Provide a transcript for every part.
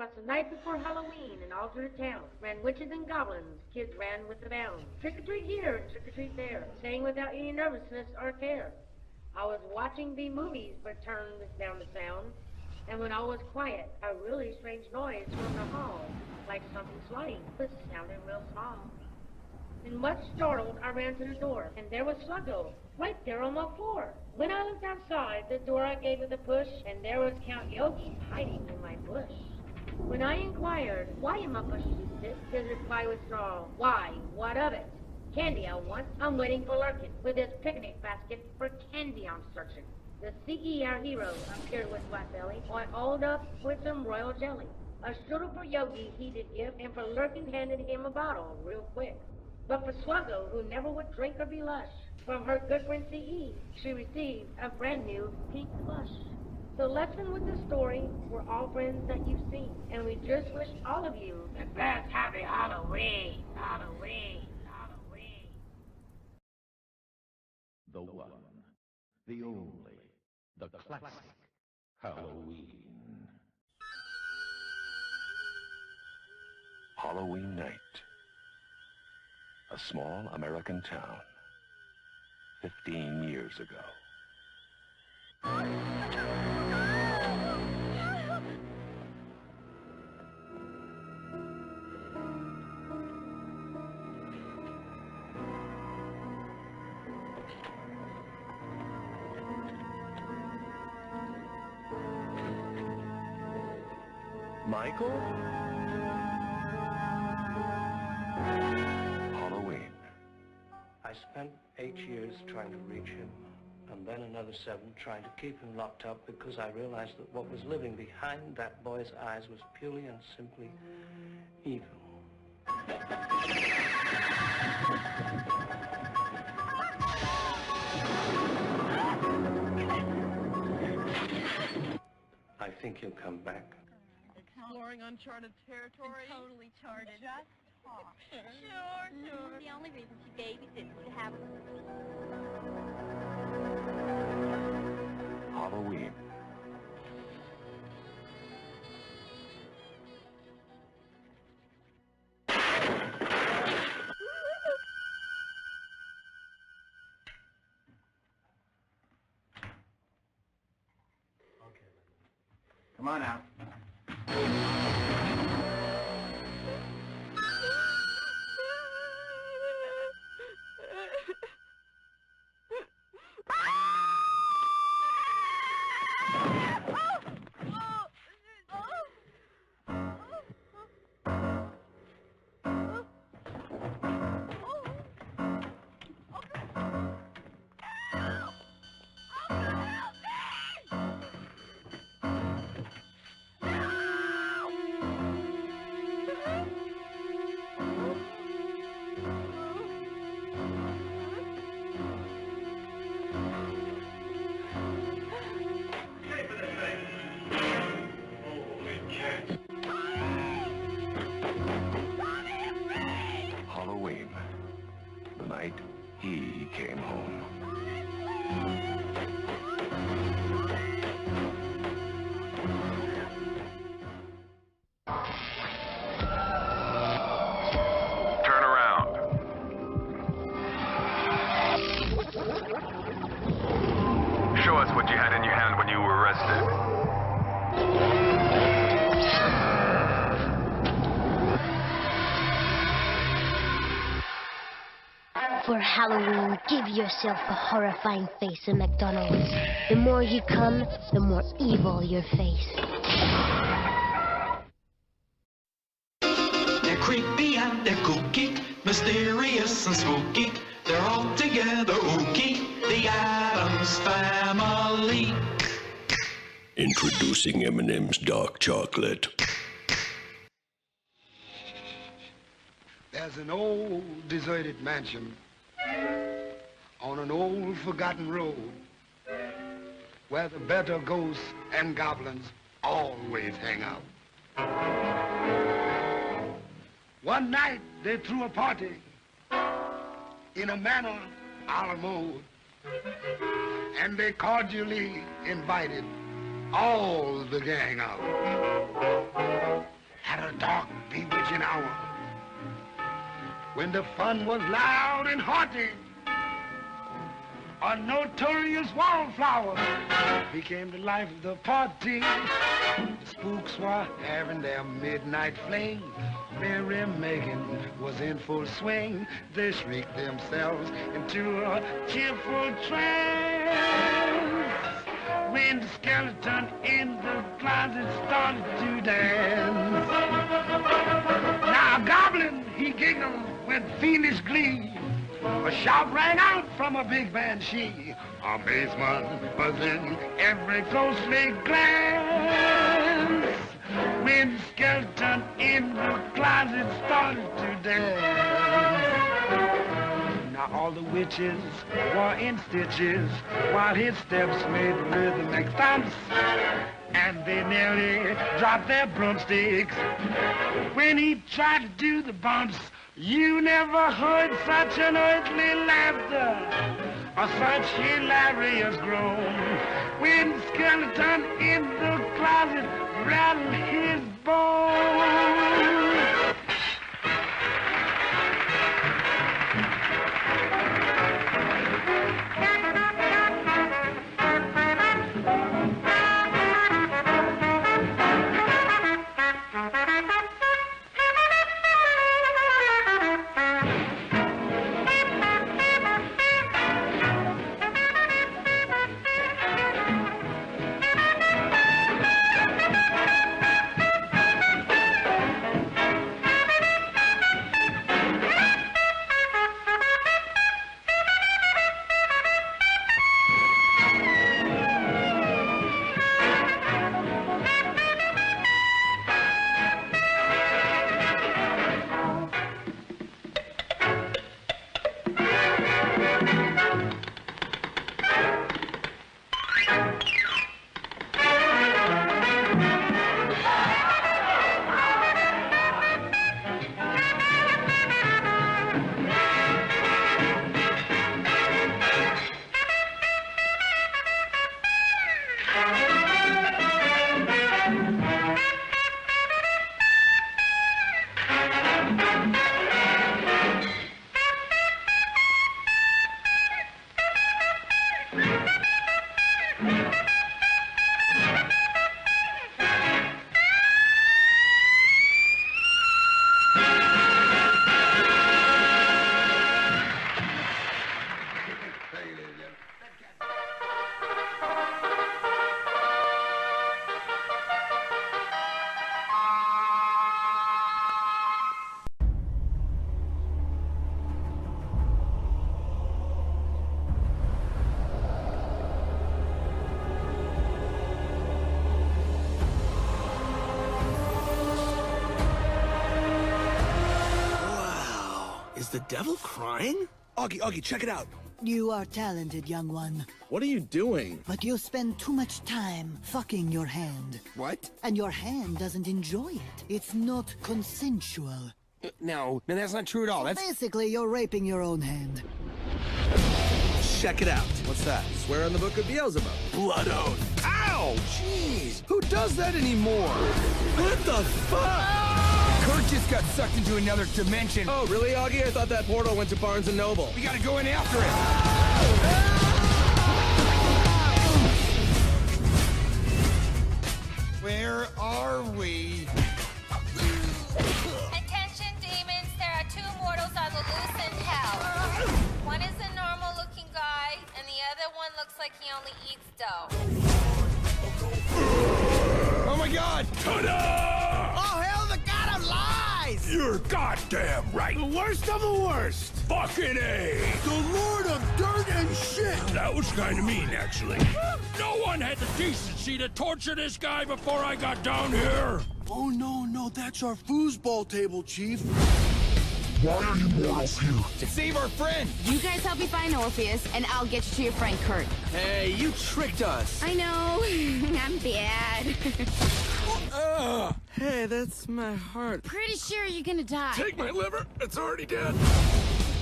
'Twas the night before Halloween, and all through the town ran witches and goblins, kids ran with the bound. Trick-or-treat here, trick-or-treat there, saying without any nervousness or care. I was watching the movies, but turned down the sound, and when all was quiet, a really strange noise from the hall, like something sliding, but sounded real small. And much startled, I ran to the door, and there was Sluggo, right there on the floor. When I looked outside, the door I gave it a push, and there was Count Yogi hiding in my bush. When I inquired, why am I pushing this? His reply was straw. Why, what of it? Candy I want, I'm waiting for Lurkin. With his picnic basket, for candy I'm searching. The CE, our hero, appeared with flat belly, all oiled up with some royal jelly. A strudel for Yogi he did give, and for Lurkin handed him a bottle real quick. But for Sluggo, who never would drink or be lush, from her good friend CE, she received a brand new pink plush. The lesson with the story, we're all friends that you've seen, and we just wish all of you the best happy Halloween, Halloween, Halloween. The one, the only, the classic Halloween. Halloween night. A small American town. 15 years ago. Michael? Halloween. I spent 8 years trying to reach him, and then another 7 trying to keep him locked up because I realized that what was living behind that boy's eyes was purely and simply evil. I think he'll come back. Exploring uncharted territory? Totally charted. Just talk. Sure. The only reason she babysits is to have Halloween. Come on out. Halloween. The night he came home. Turn around. Show us what you had in your hand when you were arrested. For Halloween, give yourself a horrifying face in McDonald's. The more you come, the more evil your face. They're creepy and they're kooky, mysterious and spooky. They're all together ooky, the Addams Family. Introducing M&M's Dark Chocolate. There's an old deserted mansion on an old forgotten road where the better ghosts and goblins always hang out. One night they threw a party in a manner a la mode, and they cordially invited all the gang out. at a dark, bewitching hour, when the fun was loud and hearty, a notorious wallflower became the life of the party. The spooks were having their midnight fling. Mary Megan was in full swing. They shrieked themselves into a cheerful trance when the skeleton in the closet started to dance. Now a goblin, he giggled with fiendish glee. A shout rang out from a big banshee. Amazement was in every ghostly glance when the skeleton in the closet started to dance. Now all the witches were in stitches while his steps made rhythmic stomps, and they nearly dropped their broomsticks when he tried to do the bumps. You never heard such an earthly laughter or such hilarious groan when the skeleton in the closet rattled his bones. Is the devil crying? Augie, check it out. You are talented, young one. What are you doing? But you spend too much time fucking your hand. What? And your hand doesn't enjoy it. It's not consensual. No, that's not true at all. That's... Basically, you're raping your own hand. Check it out. What's that? Swear on the Book of Beelzebub. Blood oath. Ow! Jeez! Who does that anymore? What the fuck? Kurt just got sucked into another dimension. Oh, really, Augie? I thought that portal went to Barnes & Noble. We gotta go in after it. Where are we? Attention, demons. There are two mortals on the loose in hell. One is a normal-looking guy, and the other one looks like he only eats dough. Oh, my God! Ta-da! Oh, hell, the god of lies! You're goddamn right. The worst of the worst. Fucking A. The Lord of Dirt and Shit. That was kind of mean, actually. No one had the decency to torture this guy before I got down here. Oh, no, that's our foosball table, Chief. Why are you mortals here? To save our friend! You guys help me find Orpheus, and I'll get you to your friend Kurt. Hey, you tricked us. I know. I'm bad. Hey, that's my heart. Pretty sure you're gonna die. Take my liver. It's already dead.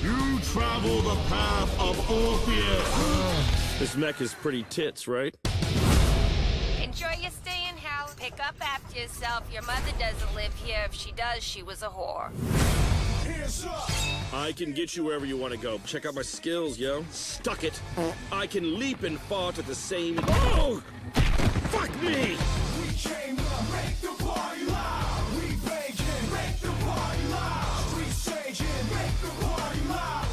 You travel the path of Orpheus. This mech is pretty tits, right? Enjoy your stay in hell. Pick up after yourself. Your mother doesn't live here. If she does, she was a whore. I can get you wherever you want to go. Check out my skills, yo. Stuck it. I can leap and fart at the same... Oh! Fuck me! We came to make the party loud. We baking, make the party loud. We staging, make the party loud.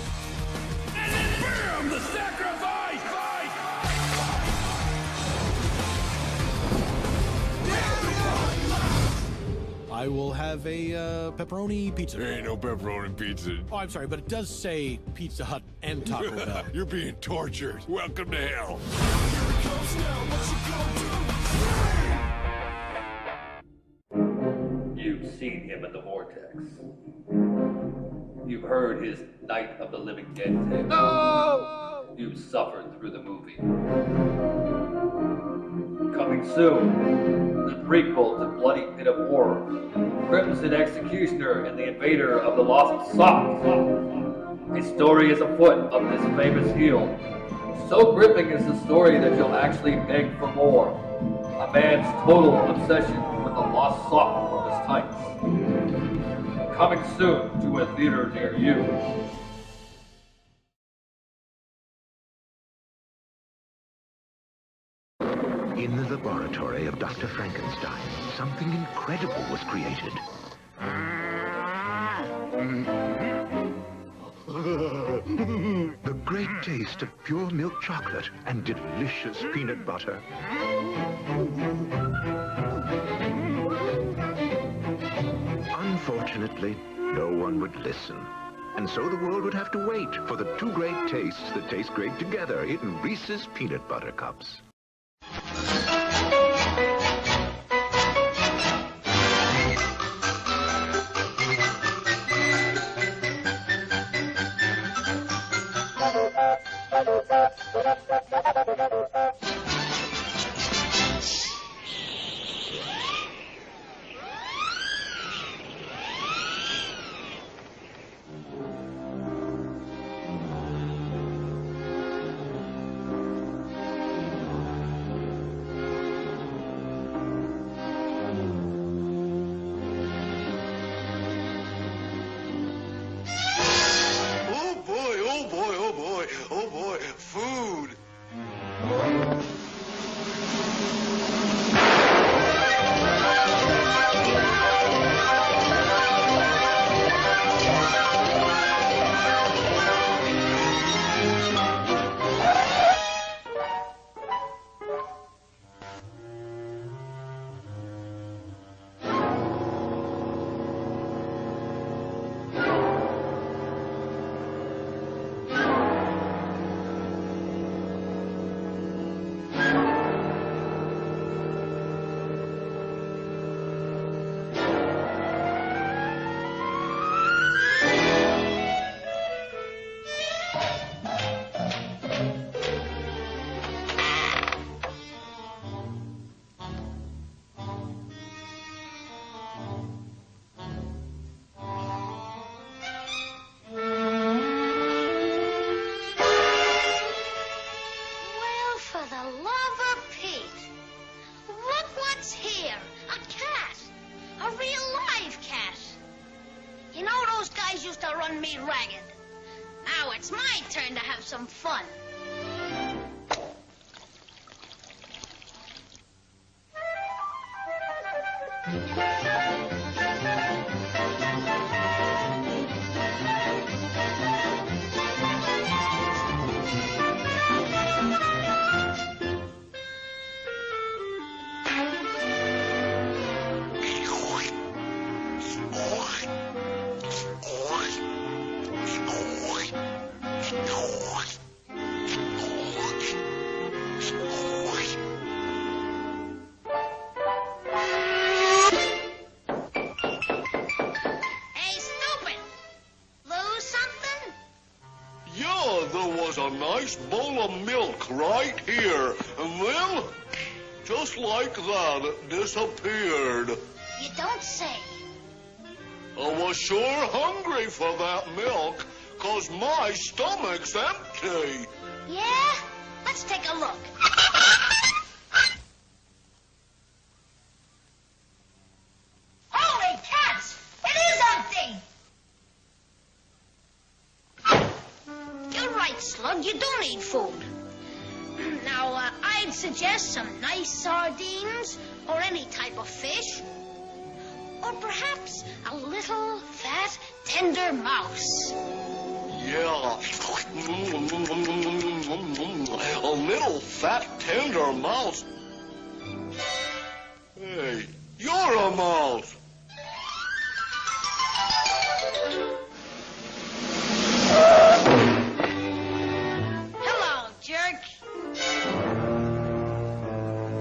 And then BAM! The sacrifice! I will have a pepperoni pizza. There ain't no pepperoni pizza. Oh, I'm sorry, but it does say Pizza Hut and Taco Bell. You're being tortured. Welcome to hell. Here it comes now, what you gonna do? You've seen him in the vortex. You've heard his Night of the Living Dead tale. No! You've suffered through the movie. Coming soon, the prequel to Bloody Pit of Horror, Crimson Executioner and the Invader of the Lost Socks. A story is afoot of this famous heel. So gripping is the story that you'll actually beg for more. A man's total obsession with a lost sock from his tights. Coming soon to a theater near you. In the laboratory of Dr. Frankenstein, something incredible was created. The great taste of pure milk chocolate and delicious peanut butter. Unfortunately, no one would listen. And so the world would have to wait for the two great tastes that taste great together in Reese's Peanut Butter Cups. Oh boy, food! Used to run me ragged. Now it's my turn to have some fun. A nice bowl of milk right here, and then, just like that, it disappeared. You don't say. I was sure hungry for that milk, 'cause my stomach's empty. Yeah? Let's take a look. Slug, you don't eat food. Now, I'd suggest some nice sardines or any type of fish. Or perhaps a little, fat, tender mouse. Yeah. A little fat, tender mouse. Hey, you're a mouse. Hello, jerk.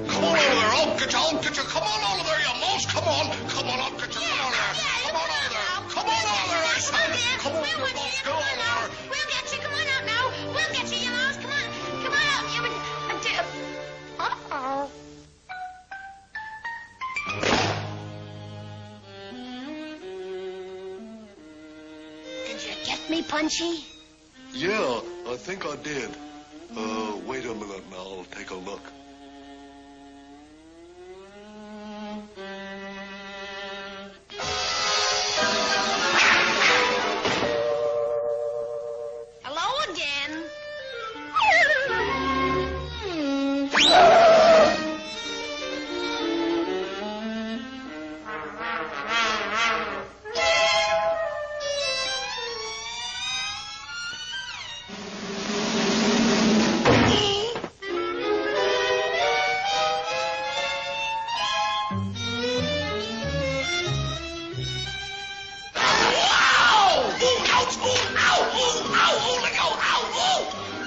Come on over there, I'll get you. Come on over there, you mouse. Come on, I'll get you. Come on there. Come on over there. Come on over there, I said. Come on, you mouse. Get over there. We'll get you. Come on out now. We'll get you, you mouse. Come on. Come on out. Uh-oh. Did you get me, Punchy? Yeah, I think I did. Wait a minute now, I'll take a look. Hello again.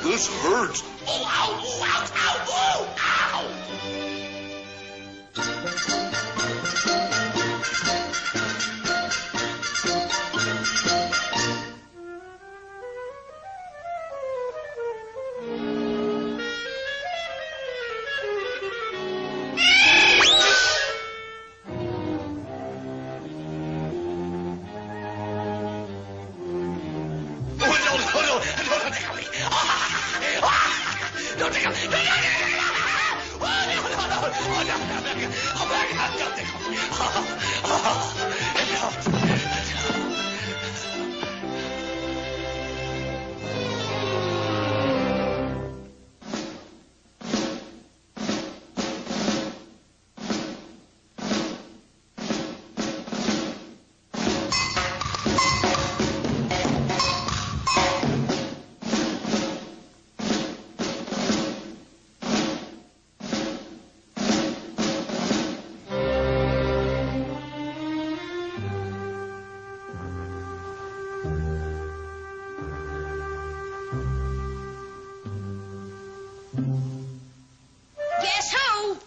This hurts. Oh, ow, oh, ow, ow, oh, ow. Don't take him! Guess who?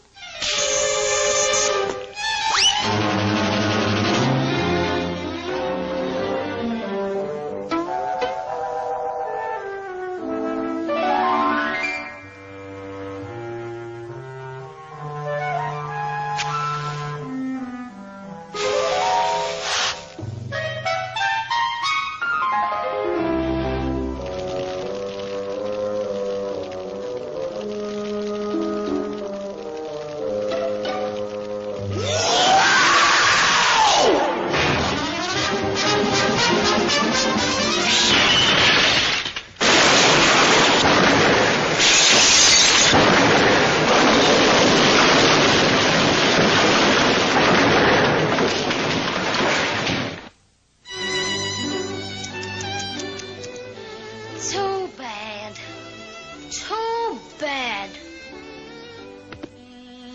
Too bad. Too bad.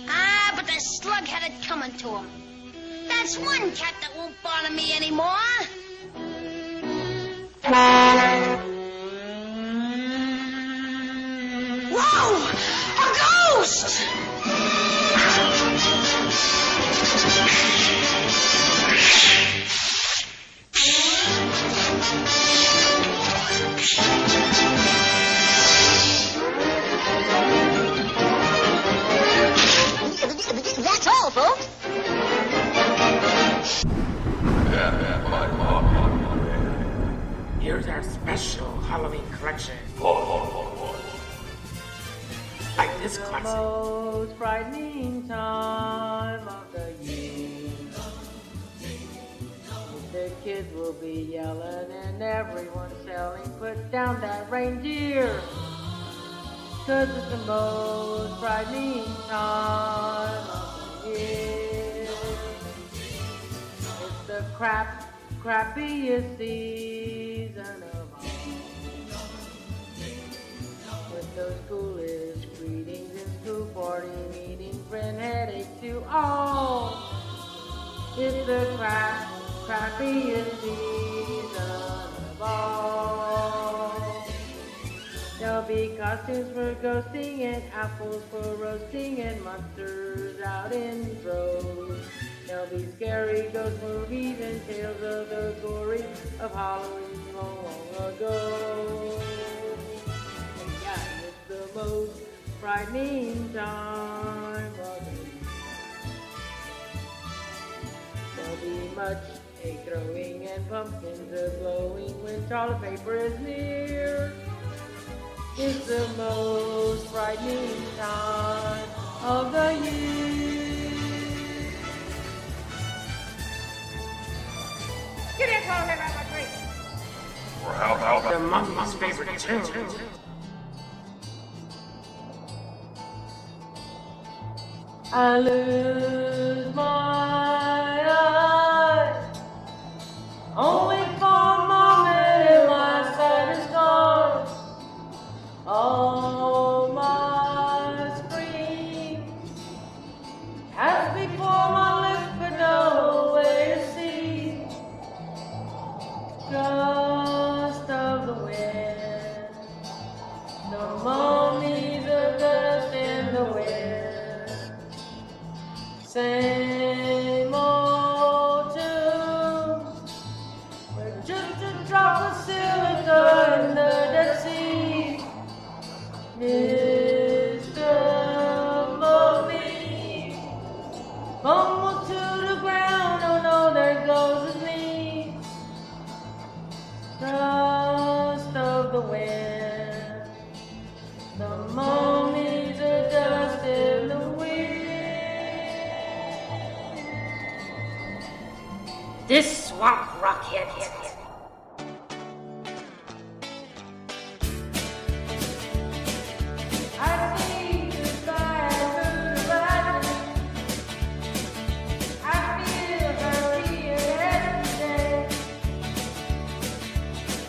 Ah, but the slug had it coming to him. That's one cat that won't bother me anymore. Whoa! A ghost! That's all, folks. Here's our special Halloween collection. Like this classic. Most frightening time of the year. the kids will be yelling and everyone selling, put down that reindeer. 'Cause it's the most frightening time of the year. It's the crappiest season of all. With those coolest greetings and school party meetings, friend headache to all. It's the crappiest season of all. There'll be costumes for ghosting and apples for roasting and monsters out in droves. There'll be scary ghost movies and tales of the glory of Halloween long, long ago. And yeah, it's the most frightening time of the year. There'll be much egg throwing and pumpkins a-glowing when toilet paper is near. It's the most frightening time of the year. Get in, call him out my drink. Or how about the monkey's favorite tune? I lose my eyes, only for a moment my sight is gone. All my screams has before my lips, but no way to see. Gust of the wind, the mummies of dust in the wind. Same old tune, with just a drop of silica in the Dead Sea. Mr. Mummy, fumble to the ground, oh no, there goes his knee. Dust of the wind, the mummies are dust in the wind. This swamp rock hit. I see the sky through the lightning. I feel her here every day.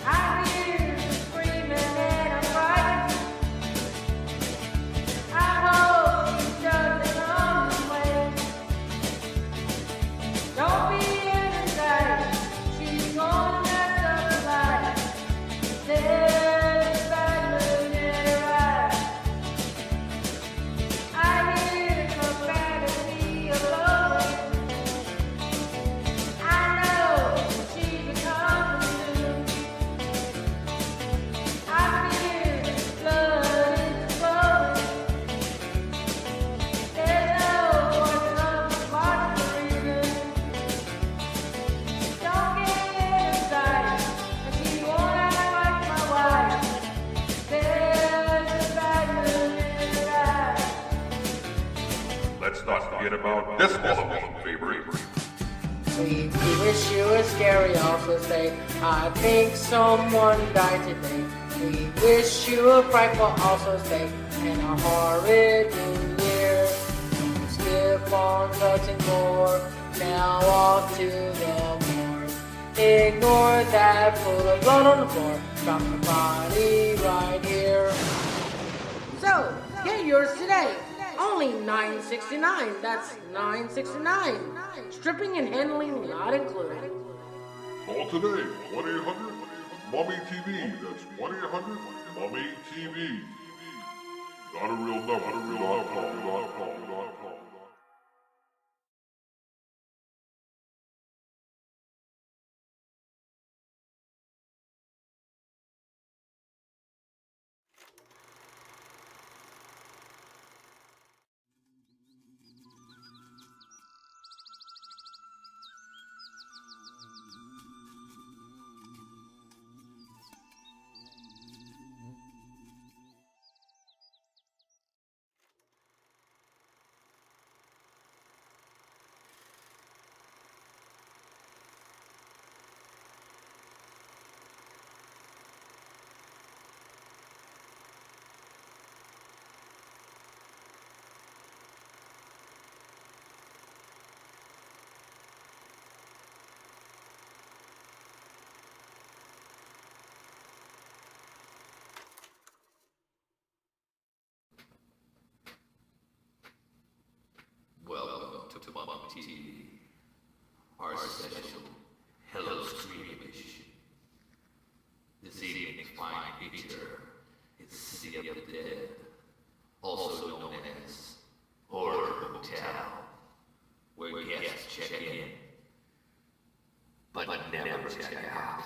I hear her screaming and I'm frightened. I hope she doesn't run away. Don't be in her sight. She's gonna mess up her life. There's a bad moon in her eyes. I hear the fantasy of love. I know she's coming soon. I feel blood is flowing. There's no one else watching the reason. Don't get inside, and she won't act like my wife. There's a bad moon in her eyes. Let's not forget about this Halloween favorite. We wish you were scary, also say, I think someone died today. We wish you a frightful, also say, and a horrid new year. Skip on drugs and gore, now off to the morgue. Ignore that pool of blood on the floor, drop the body right here. So, get yours today. Only $9.69. That's $9.69. Stripping and handling not included. Call today, 1-800-MUMMY-TV. That's 1-800-MUMMY-TV. Not a real number. Not a real number. TV, our special Hello Screen edition. This evening's fine feature is City of the Dead, also known as Horror Hotel, where guests check in, but never check out.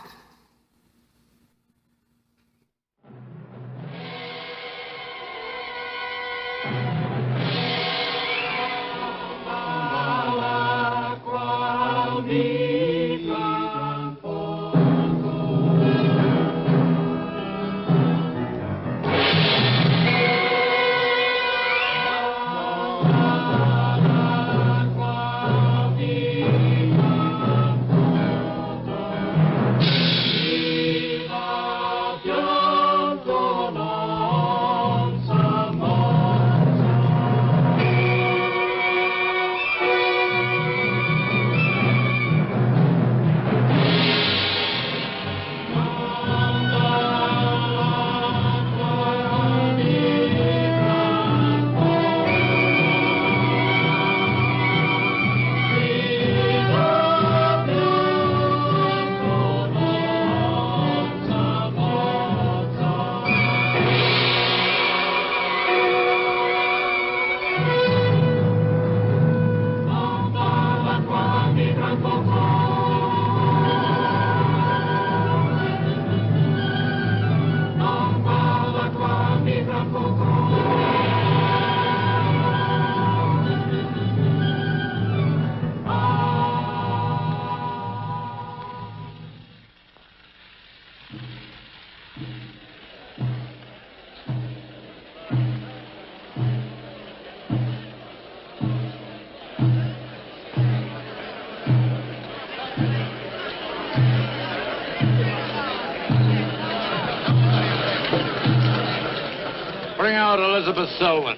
Bring out Elizabeth Selwyn.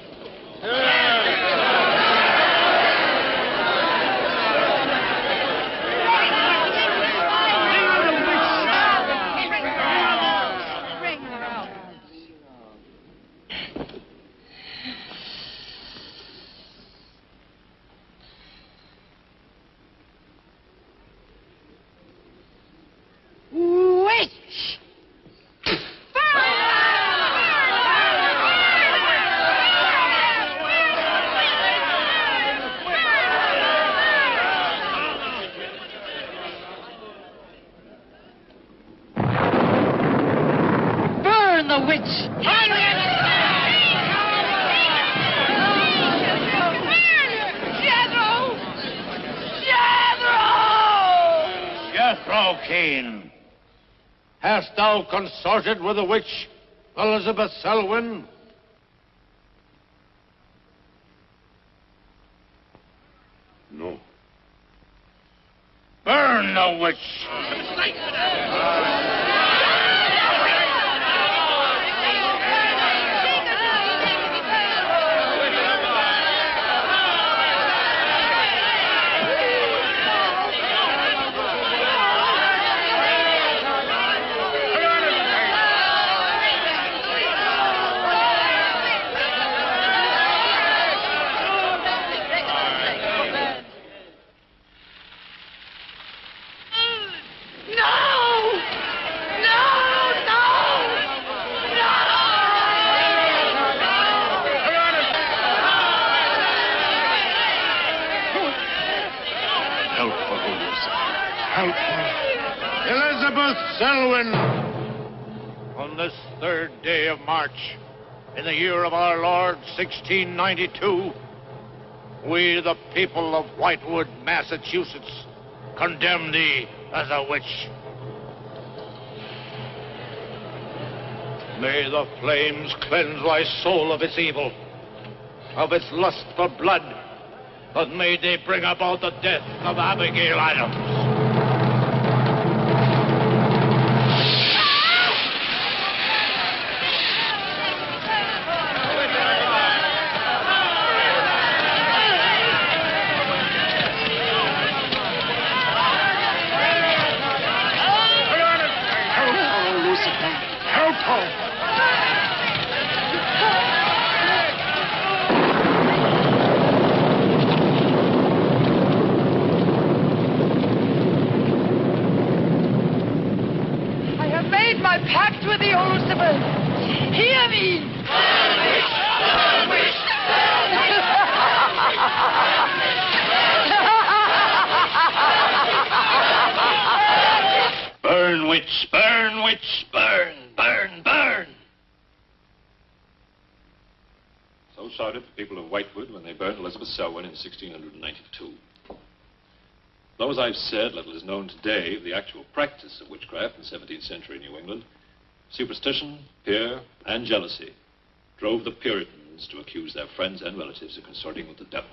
Kane, hast thou consorted with the witch Elizabeth Selwyn? No. Burn the witch! Elizabeth Selwyn, on this 3rd day of March, in the year of our Lord 1692, we, the people of Whitewood, Massachusetts, condemn thee as a witch. May the flames cleanse thy soul of its evil, of its lust for blood, but may they bring about the death of Abigail Adams. shouted the people of Whitewood when they burned Elizabeth Selwyn in 1692. Though, as I've said, little is known today of the actual practice of witchcraft in 17th century New England, superstition, fear, and jealousy drove the Puritans to accuse their friends and relatives of consorting with the devil.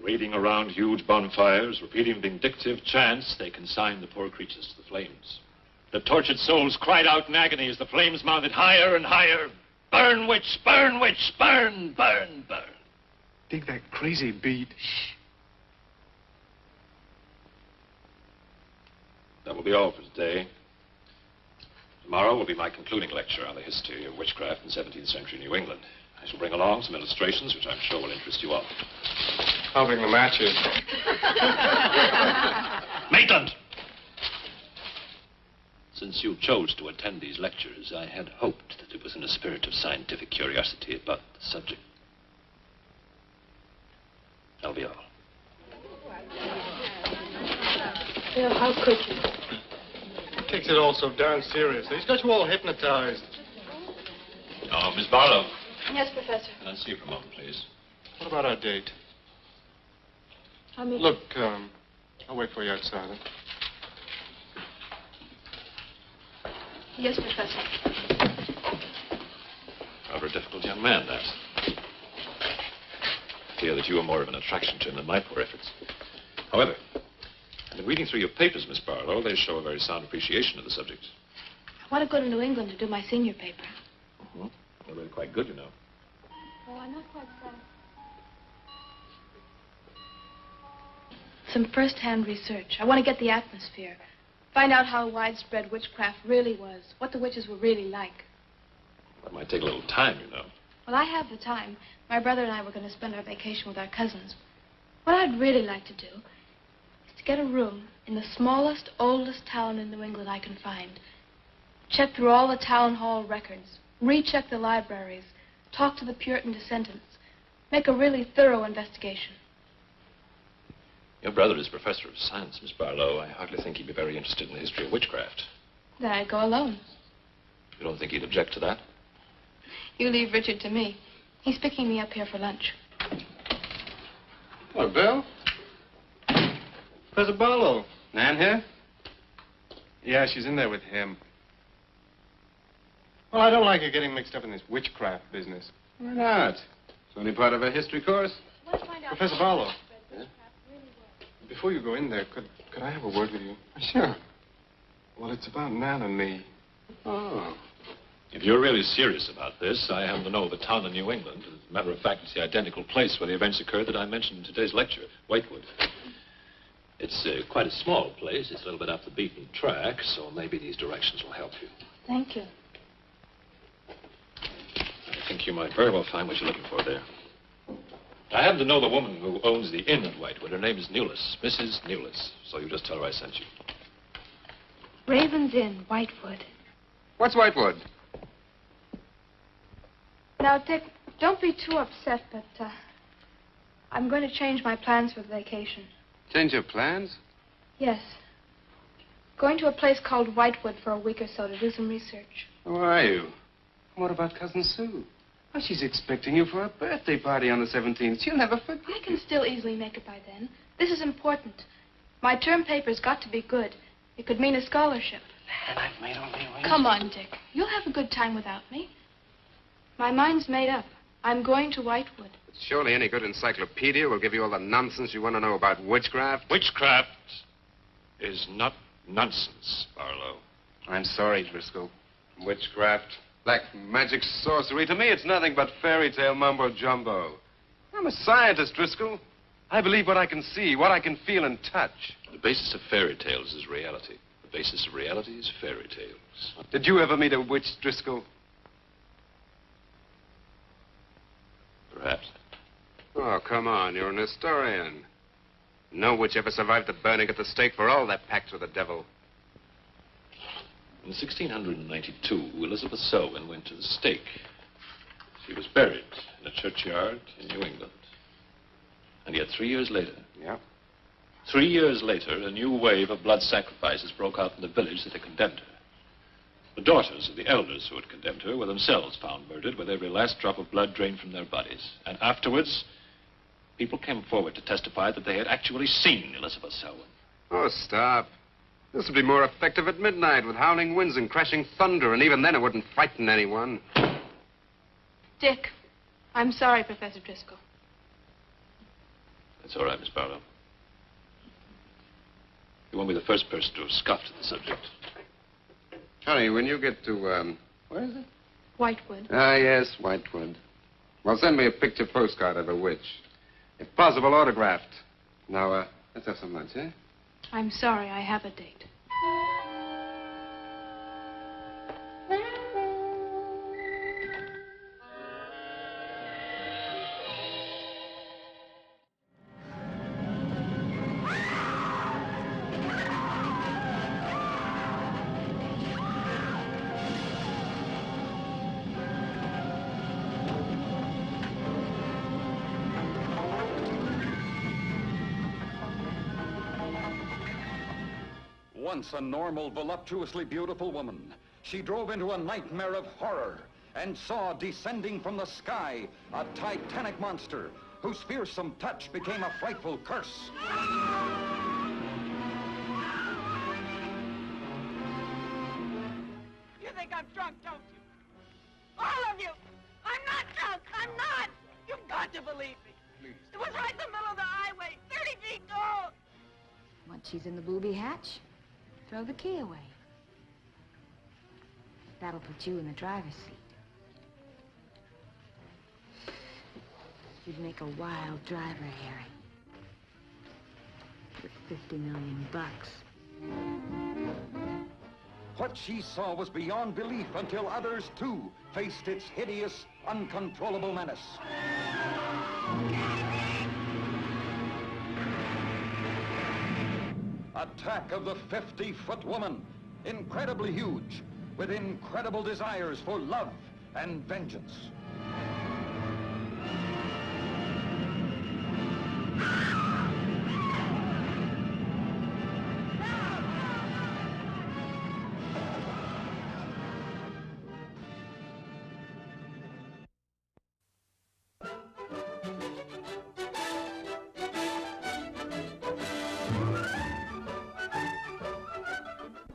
Raiding around huge bonfires, repeating vindictive chants, they consigned the poor creatures to the flames. The tortured souls cried out in agony as the flames mounted higher and higher. Burn, witch, burn, witch, burn, burn, burn. Dig that crazy beat. That will be all for today. Tomorrow will be my concluding lecture on the history of witchcraft in 17th century New England. I shall bring along some illustrations which I'm sure will interest you all. I'll bring the matches. Maitland! Since you chose to attend these lectures, I had hoped that it was in a spirit of scientific curiosity about the subject. That'll be all. Bill, how could you? Takes it all so darn seriously. He's got you all hypnotized. Oh, Miss Barlow. Yes, Professor. Can I see you for a moment, please? What about our date? I mean... Look, I'll wait for you outside. Huh? Yes, Professor. Rather a difficult young man, that. I fear that you are more of an attraction to him than my poor efforts. However, I've been reading through your papers, Miss Barlow. They show a very sound appreciation of the subject. I want to go to New England to do my senior paper. Mm-hmm. They're really quite good, you know. Oh, I'm not quite sad. Some first-hand research. I want to get the atmosphere. Find out how widespread witchcraft really was. What the witches were really like. That might take a little time, you know. Well, I have the time. My brother and I were going to spend our vacation with our cousins. What I'd really like to do is to get a room in the smallest, oldest town in New England I can find. Check through all the town hall records. Recheck the libraries. Talk to the Puritan descendants. Make a really thorough investigation. Your brother is professor of science, Miss Barlow. I hardly think he'd be very interested in the history of witchcraft. Then I'd go alone. You don't think he'd object to that? You leave Richard to me. He's picking me up here for lunch. Hello, Bill. Professor Barlow. Nan here? Yeah, she's in there with him. Well, I don't like you getting mixed up in this witchcraft business. Why not? It's only part of a history course. Professor Barlow. Yeah? Before you go in there, could I have a word with you? Sure. Well, it's about Nan and me. Oh. If you're really serious about this, I happen to know the town in New England. As a matter of fact, it's the identical place where the events occurred that I mentioned in today's lecture, Whitewood. It's quite a small place. It's a little bit off the beaten track, so maybe these directions will help you. Thank you. I think you might very well find what you're looking for there. I happen to know the woman who owns the inn at Whitewood. Her name is Newless, Mrs. Newless. So you just tell her I sent you. Raven's Inn, Whitewood. What's Whitewood? Now, Dick, don't be too upset, but I'm going to change my plans for the vacation. Change your plans? Yes. Going to a place called Whitewood for a week or so to do some research. Who are you? What about Cousin Sue? Well, she's expecting you for a birthday party on the 17th. She'll never forget. I can still easily make it by then. This is important. My term paper's got to be good. It could mean a scholarship. And I've made all the arrangements. Come on, Dick. You'll have a good time without me. My mind's made up. I'm going to Whitewood. Surely any good encyclopedia will give you all the nonsense you want to know about witchcraft. Witchcraft is not nonsense, Barlow. I'm sorry, Driscoll. Witchcraft, black magic, sorcery. To me, it's nothing but fairy tale mumbo-jumbo. I'm a scientist, Driscoll. I believe what I can see, what I can feel and touch. The basis of fairy tales is reality. The basis of reality is fairy tales. Did you ever meet a witch, Driscoll? Perhaps. Oh, come on. You're an historian. No witch ever survived the burning at the stake for all their pact with the devil. In 1692, Elizabeth Selwyn went to the stake. She was buried in a churchyard in New England. And yet 3 years later... Yeah? 3 years later, a new wave of blood sacrifices broke out in the village that had condemned her. The daughters of the elders who had condemned her were themselves found murdered with every last drop of blood drained from their bodies. And afterwards, people came forward to testify that they had actually seen Elizabeth Selwyn. Oh, stop. This would be more effective at midnight with howling winds and crashing thunder, and even then it wouldn't frighten anyone. Dick, I'm sorry, Professor Driscoll. That's all right, Miss Barlow. You won't be the first person to have scoffed at the subject. Honey, when you get to, where is it? Whitewood. Ah, yes, Whitewood. Well, send me a picture postcard of a witch. If possible, autographed. Now, let's have some lunch, eh? I'm sorry, I have a date. Once a normal, voluptuously beautiful woman, she drove into a nightmare of horror and saw descending from the sky a titanic monster whose fearsome touch became a frightful curse. You think I'm drunk, don't you? All of you! I'm not drunk! I'm not! You've got to believe me. Please. It was right in the middle of the highway, 30 feet tall. Once she's in the booby hatch, throw the key away. That'll put you in the driver's seat. You'd make a wild driver, Harry. With $50 million. What she saw was beyond belief until others, too, faced its hideous, uncontrollable menace. Attack of the 50-foot woman, incredibly huge, with incredible desires for love and vengeance.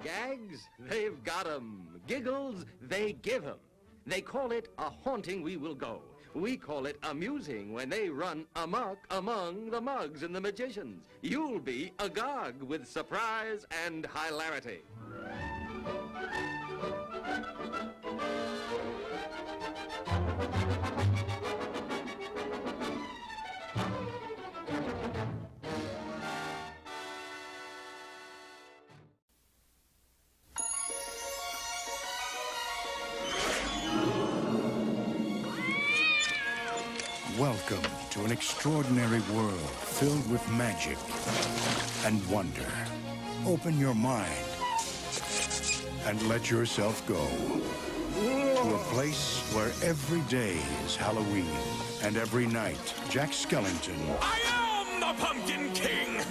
Gags, they've got 'em. Giggles, they give 'em. They call it a haunting we will go. We call it amusing when they run amok among the mugs and the magicians. You'll be agog with surprise and hilarity. Welcome to an extraordinary world filled with magic and wonder. Open your mind and let yourself go to a place where every day is Halloween and every night Jack Skellington I am the Pumpkin King!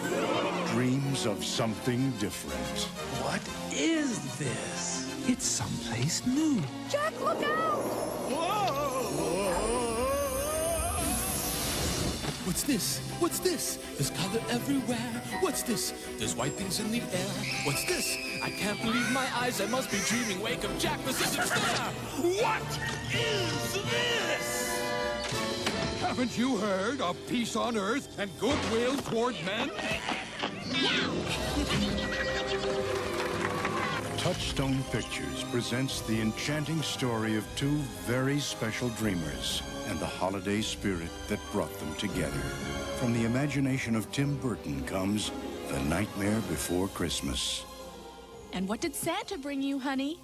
dreams of something different. What is this? It's someplace new. Jack, look out! What's this? What's this? There's color everywhere. What's this? There's white things in the air. What's this? I can't believe my eyes. I must be dreaming. Wake up, Jack. This isn't fair. What is this? Haven't you heard of peace on earth and goodwill toward men? Touchstone Pictures presents the enchanting story of two very special dreamers and the holiday spirit that brought them together. From the imagination of Tim Burton comes The Nightmare Before Christmas. And what did Santa bring you, honey?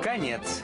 Конец.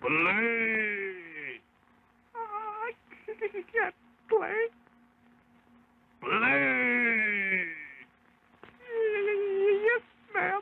Play! I can't play. Play! Yes, ma'am.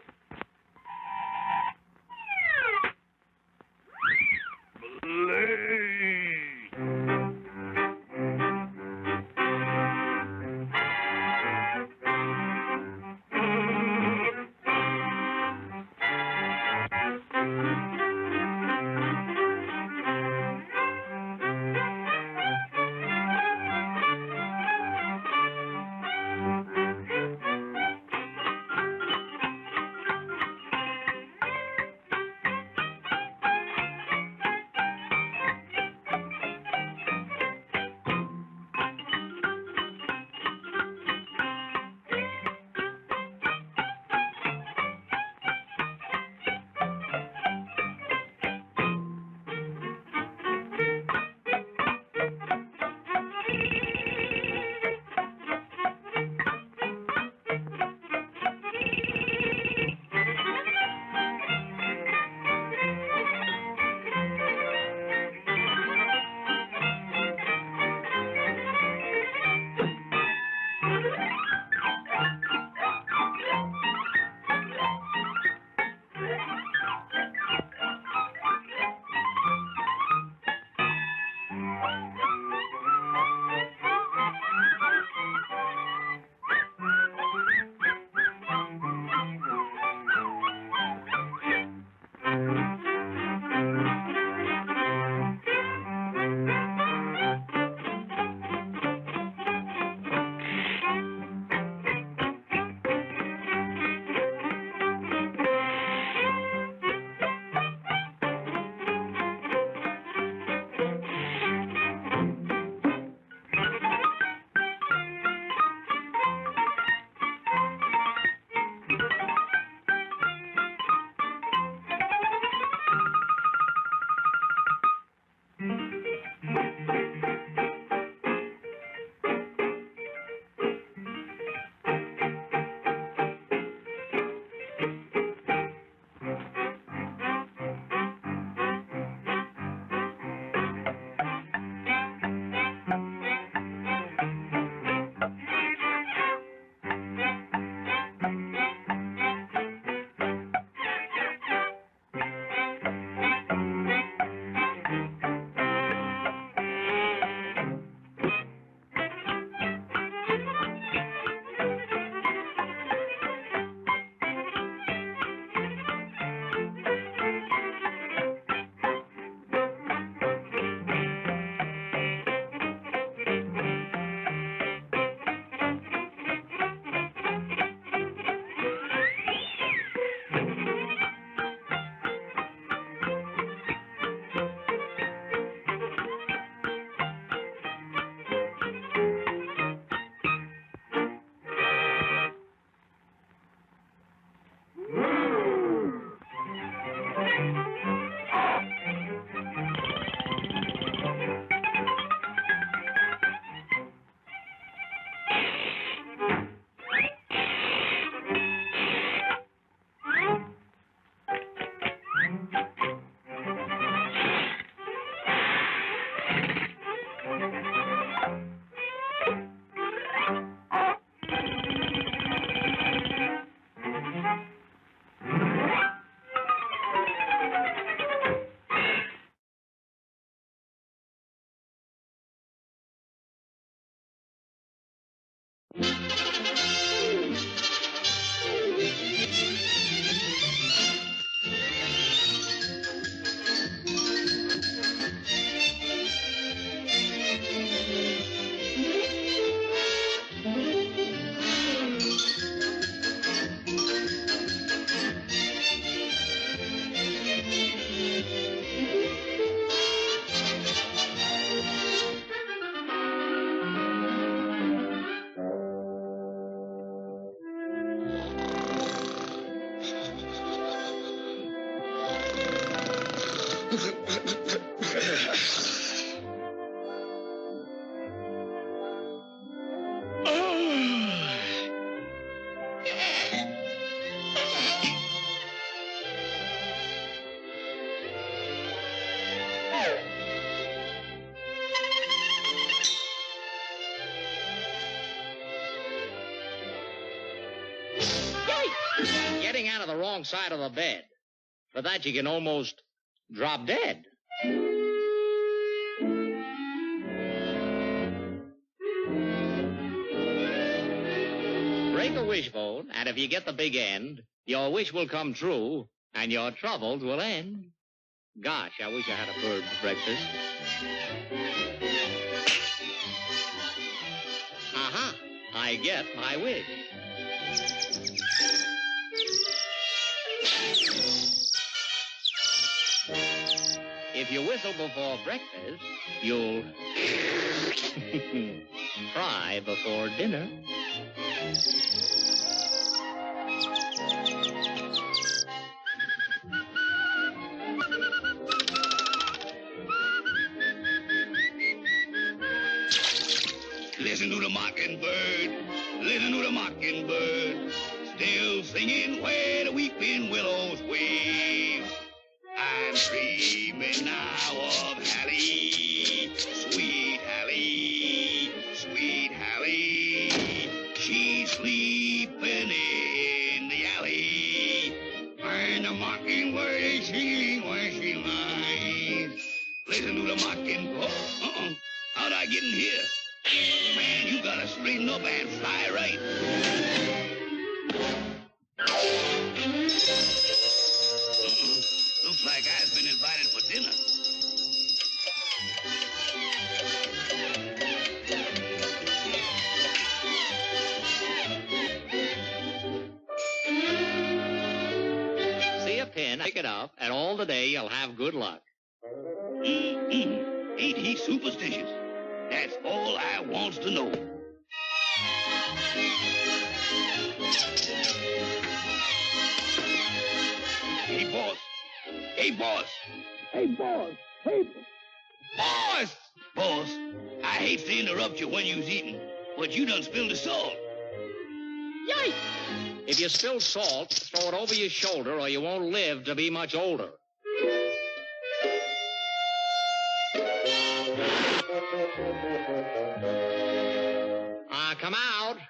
Getting out of the wrong side of the bed. For that, you can almost drop dead. Break a wishbone, and if you get the big end, your wish will come true, and your troubles will end. Gosh, I wish I had a bird for breakfast. Aha! I get my wish. If you whistle before breakfast, you'll cry before dinner. Listen to the mockingbird, listen to the mockingbird, still singing where the weeping willows wave. I'm dreaming now of Hallie, sweet Hallie, sweet Hallie. She's sleeping in the alley, and the mockingbird is singing where she lies. Listen to the mockingbird. How'd I get in here? Man, you gotta straighten up and fly right. Looks like I've been invited for dinner. See a pin, pick it up, and all the day you'll have good luck. Ain't he superstitious? That's all I wants to know. Hey, boss. Hey, boss. Hey, boss. Hey, boss. Boss, I hate to interrupt you when you's eating, but you done spilled the salt. Yikes! If you spill salt, throw it over your shoulder or you won't live to be much older.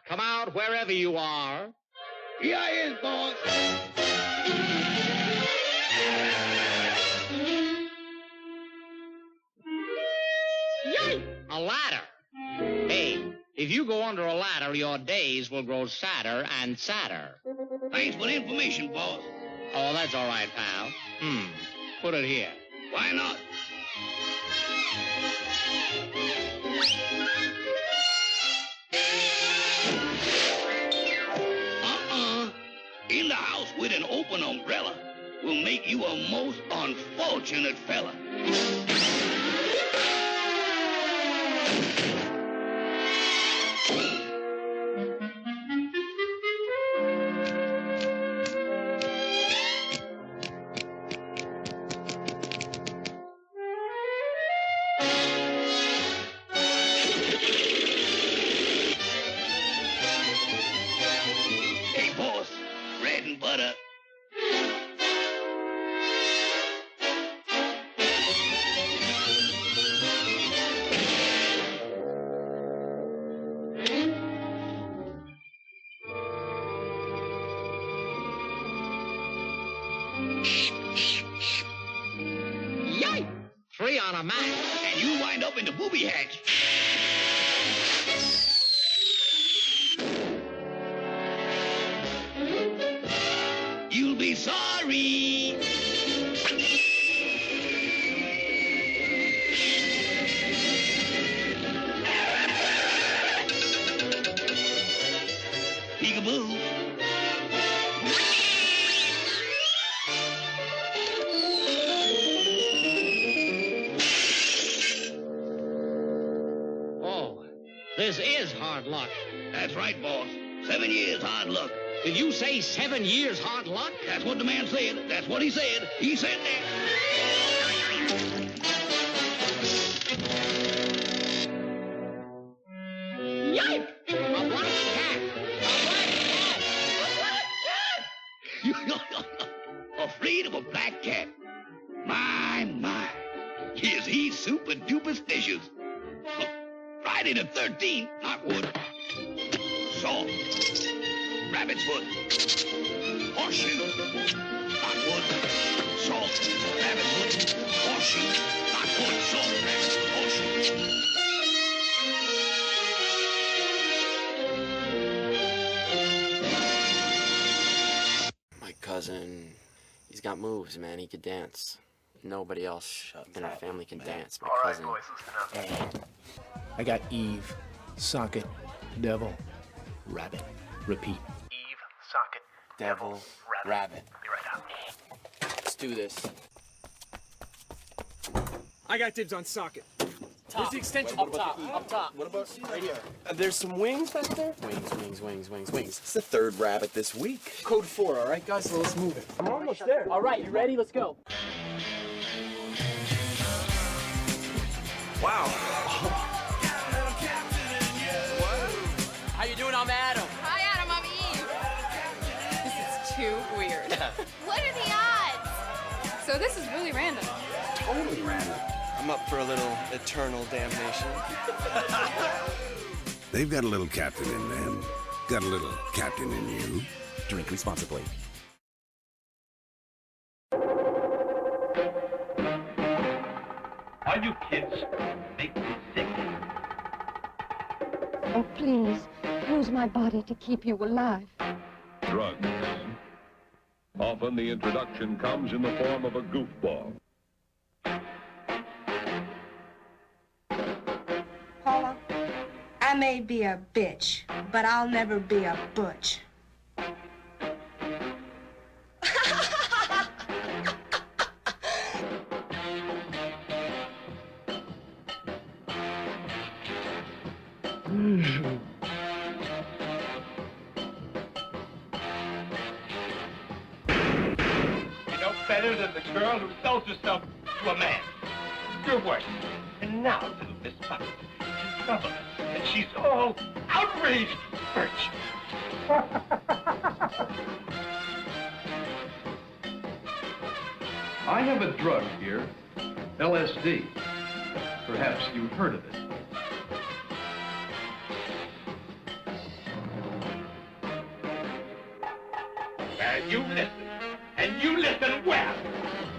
Come out wherever you are. Here I is, boss. Yay! A ladder. Hey, if you go under a ladder, your days will grow sadder and sadder. Thanks for the information, boss. Oh, that's all right, pal. Put it here. Why not? In the house with an open umbrella will make you a most unfortunate fella. Hey, boss, bread and butter. Yay! 3 on a match. And you wind up in the booby hatch. This is hard luck. That's right, boss. 7 years hard luck. Did you say 7 years hard luck? That's what the man said. That's what he said. He said that. Yipe! A black cat! Afraid of a black cat? My. Is he super duperstitious? Look, Friday the 13th, Knockwood. Saw. Rabbit's foot. Horseshoe. Knockwood. Saw. Rabbit's foot. Horseshoe. Knockwood. Saw. Rabbit's foot. Horseshoe. My cousin, he's got moves, man. He could dance. Nobody else in our family can dance. My cousin. I got Eve, socket, devil, rabbit. Repeat. Eve, socket, devil, rabbit. Be right out. Let's do this. I got dibs on socket. Where's the extension? Up top. What about right here? There's some wings back there? Wings. It's the third rabbit this week. Code 4, all right, guys? So let's move it. I'm almost there. All right, you ready? Let's go. Wow. How you doing? I'm Adam. Hi, Adam. I'm Eve. This is too weird. What are the odds? So this is really random. Totally random. I'm up for a little eternal damnation. They've got a little captain in them. Got a little captain in you. Drink responsibly. All you kids make me sick. Oh, please, use my body to keep you alive. Drugs. Often the introduction comes in the form of a goofball. Paula, I may be a bitch, but I'll never be a butch. You're no better than the girl who sells herself to a man. You're worse. And now, little Miss Bucket, she's trouble, and she's all outraged virtue. I have a drug here, LSD. Perhaps you've heard of it. And you listen well.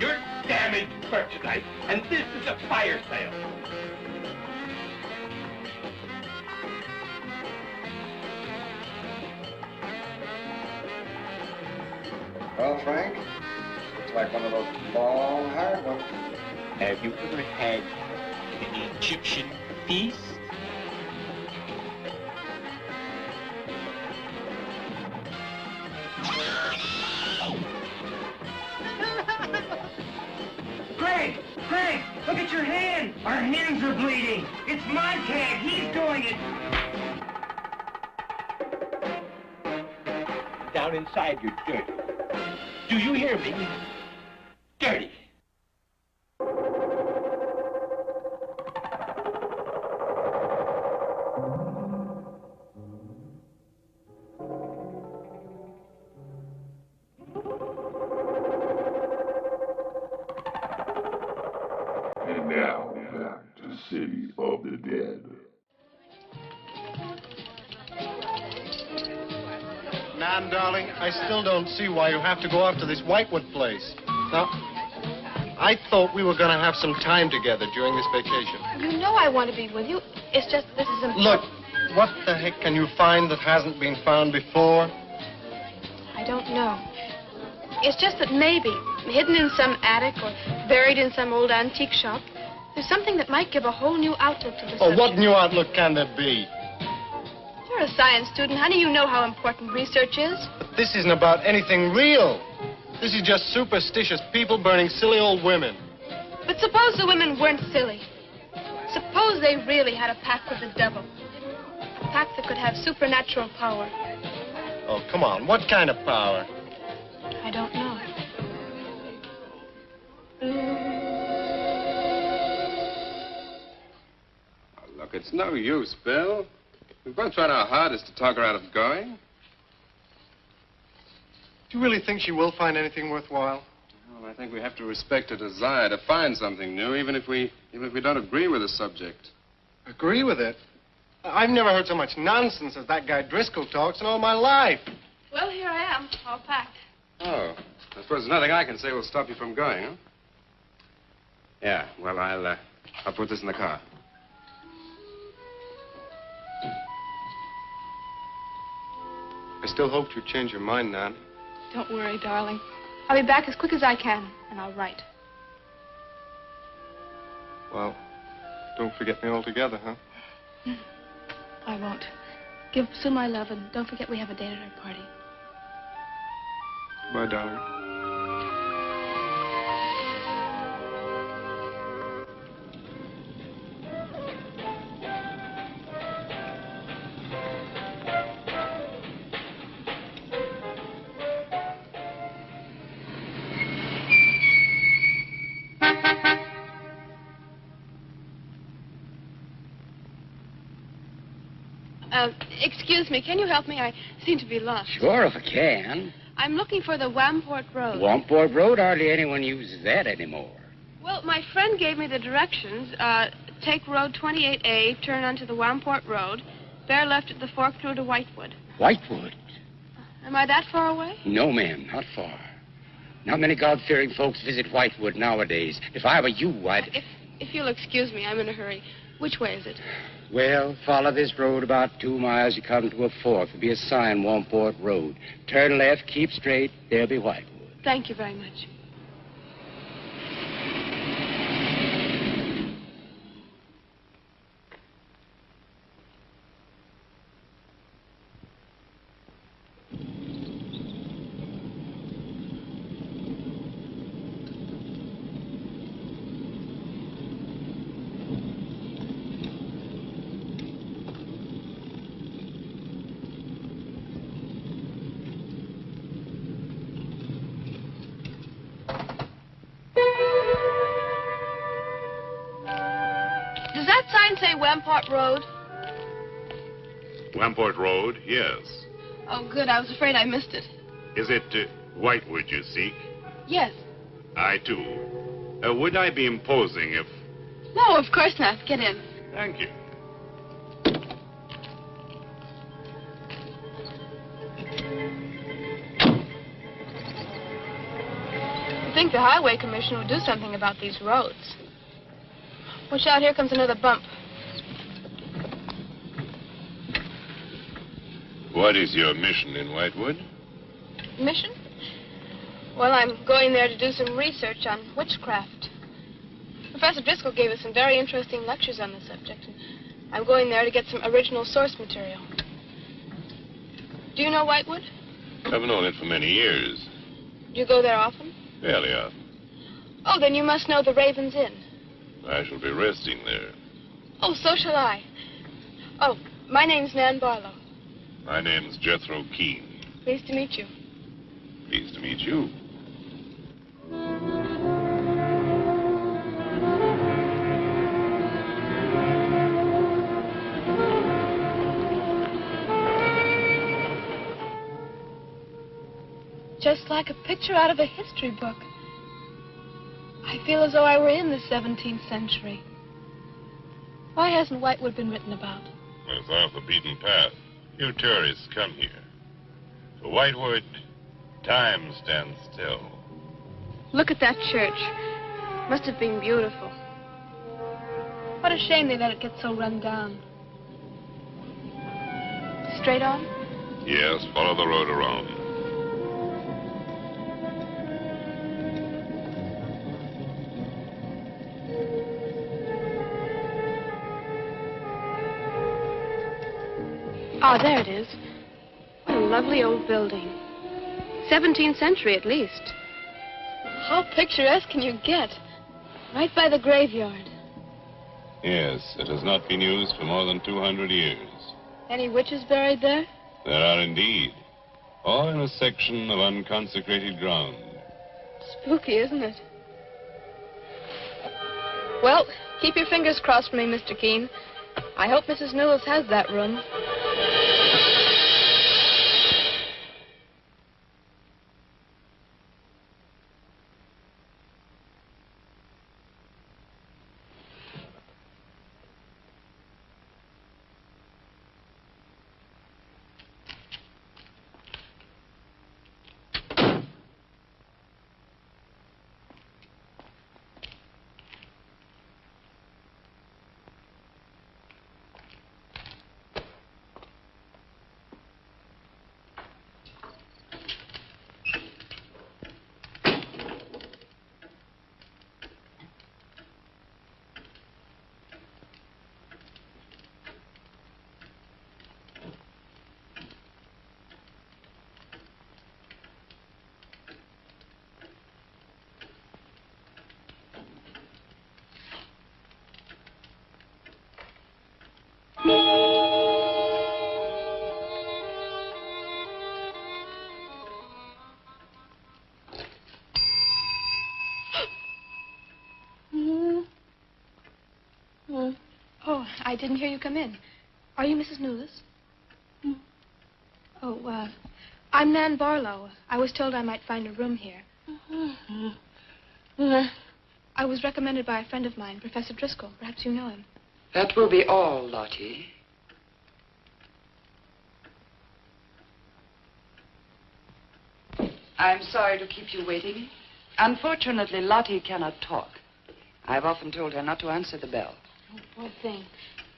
You're damaged merchandise, and this is a fire sale. Well, Frank, looks like one of those long, hard ones. Have you ever had an Egyptian feast? Craig, look at your hand. Our hands are bleeding. It's my tag. He's doing it. Down inside, you're dirty. Do you hear me? Dirty. And now, back to City of the Dead. Nan, darling, I still don't see why you have to go off to this Whitewood place. Now, I thought we were going to have some time together during this vacation. You know I want to be with you. It's just this is important. Look, what the heck can you find that hasn't been found before? I don't know. It's just that maybe, hidden in some attic or buried in some old antique shop, there's something that might give a whole new outlook to the Oh, subject. what new outlook can there be? You're a science student, honey. You know how important research is. But this isn't about anything real. This is just superstitious people burning silly old women. But suppose the women weren't silly. Suppose they really had a pact with the devil. fact that could have supernatural power. Oh, come on. What kind of power? I don't know. Oh, look, it's no use, Bill. We've both tried our hardest to talk her out of going. Do you really think she will find anything worthwhile? Well, I think we have to respect her desire to find something new, even if we don't agree with the subject. Agree with it? I've never heard so much nonsense as that guy Driscoll talks in all my life. Well, here I am, all packed. Oh, I suppose there's nothing I can say will stop you from going, huh? Yeah, well, I'll put this in the car. I still hoped you'd change your mind, Nan. Don't worry, darling. I'll be back as quick as I can, and I'll write. Well, don't forget me altogether, huh? I won't. Give Sue my love, and don't forget we have a date at our party. Bye, darling. Excuse me, can you help me? I seem to be lost. Sure, if I can. I'm looking for the Wamport Road. Wamport Road, hardly anyone uses that anymore. Well, my friend gave me the directions. Take Road 28A, turn onto the Wamport Road, bear left at the fork through to Whitewood. Whitewood? Am I that far away? No, ma'am, not far. Not many God-fearing folks visit Whitewood nowadays. If I were you, I'd... If you'll excuse me, I'm in a hurry. Which way is it? Well, follow this road about 2 miles. You come to a fork. There'll be a sign, Wamport Road. Turn left, keep straight. There'll be Whitewood. Thank you very much. Does that sign say Wamport Road? Wamport Road, yes. Oh, good. I was afraid I missed it. Is it Whitewood you seek? Yes. I, too. Would I be imposing if... No, of course not. Get in. Thank you. I think the Highway Commission would do something about these roads. Watch out, here comes another bump. What is your mission in Whitewood? Mission? Well, I'm going there to do some research on witchcraft. Professor Driscoll gave us some very interesting lectures on the subject. And I'm going there to get some original source material. Do you know Whitewood? I've known it for many years. Do you go there often? Fairly often. Oh, then you must know the Raven's Inn. I shall be resting there. Oh, so shall I. Oh, my name's Nan Barlow. My name's Jethro Keene. Pleased to meet you. Pleased to meet you. Just like a picture out of a history book. I feel as though I were in the 17th century. Why hasn't Whitewood been written about? It's off the beaten path. Few tourists come here. For Whitewood, time stands still. Look at that church. Must have been beautiful. What a shame they let it get so run down. Straight on? Yes, follow the road around. Ah, there it is. What a lovely old building. 17th century, at least. How picturesque can you get? Right by the graveyard. Yes, it has not been used for more than 200 years. Any witches buried there? There are indeed. All in a section of unconsecrated ground. Spooky, isn't it? Well, keep your fingers crossed for me, Mr. Keene. I hope Mrs. Newell has that room. Oh, I didn't hear you come in. Are you Mrs. Newell? Oh, I'm Nan Barlow. I was told I might find a room here. I was recommended by a friend of mine, Professor Driscoll. Perhaps you know him. That will be all, Lottie. I'm sorry to keep you waiting. Unfortunately, Lottie cannot talk. I've often told her not to answer the bell. Oh, poor thing.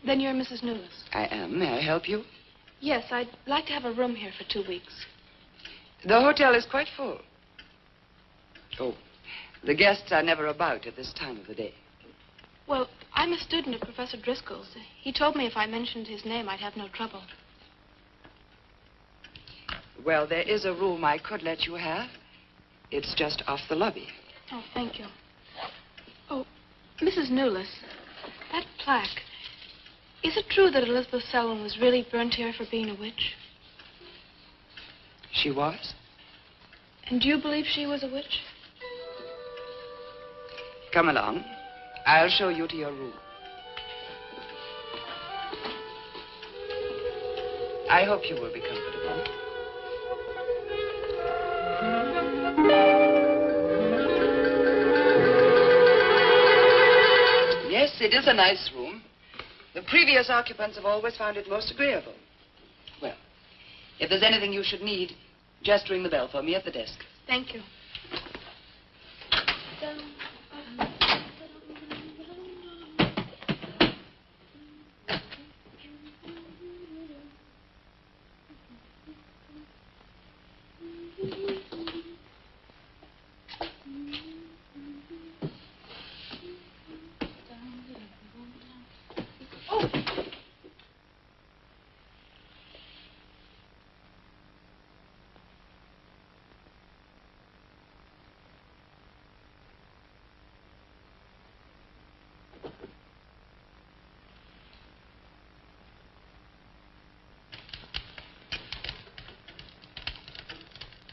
Then you're Mrs. Newell. I am. May I help you? Yes, I'd like to have a room here for 2 weeks. The hotel is quite full. Oh, the guests are never about at this time of the day. Well, I'm a student of Professor Driscoll's. He told me if I mentioned his name, I'd have no trouble. Well, there is a room I could let you have. It's just off the lobby. Oh, thank you. Oh, Mrs. Newell, that plaque. Is it true that Elizabeth Selwyn was really burnt here for being a witch? She was? And do you believe she was a witch? Come along. I'll show you to your room. I hope you will be comfortable. Yes, it is a nice room. The previous occupants have always found it most agreeable. Well, if there's anything you should need, just ring the bell for me at the desk. Thank you.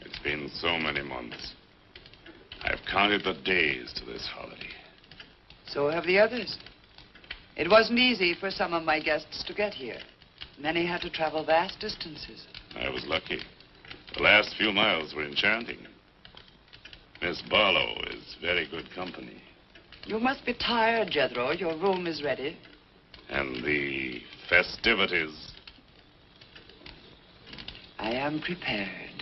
It's been so many months. I've counted the days to this holiday. So have the others. It wasn't easy for some of my guests to get here. Many had to travel vast distances. I was lucky. The last few miles were enchanting. Miss Barlow is very good company. You must be tired, Jethro. Your room is ready. And the festivities. I am prepared.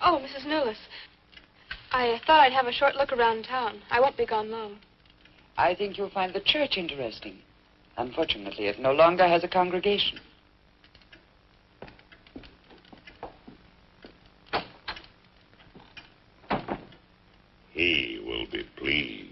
Oh, Mrs. Newell. I thought I'd have a short look around town. I won't be gone long. I think you'll find the church interesting. Unfortunately, it no longer has a congregation. He will be pleased.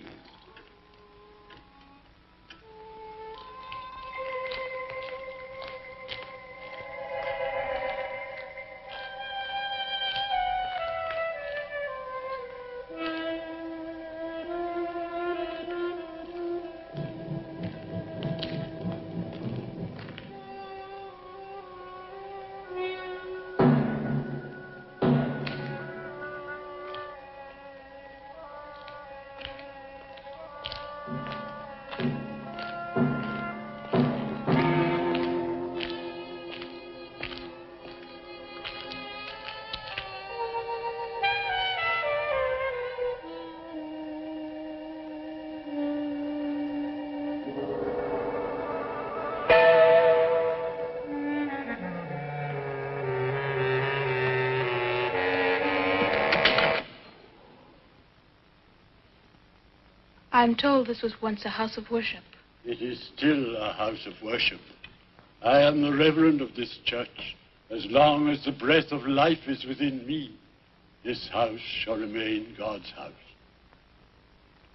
I'm told this was once a house of worship. It is still a house of worship. I am the reverend of this church. As long as the breath of life is within me, this house shall remain God's house.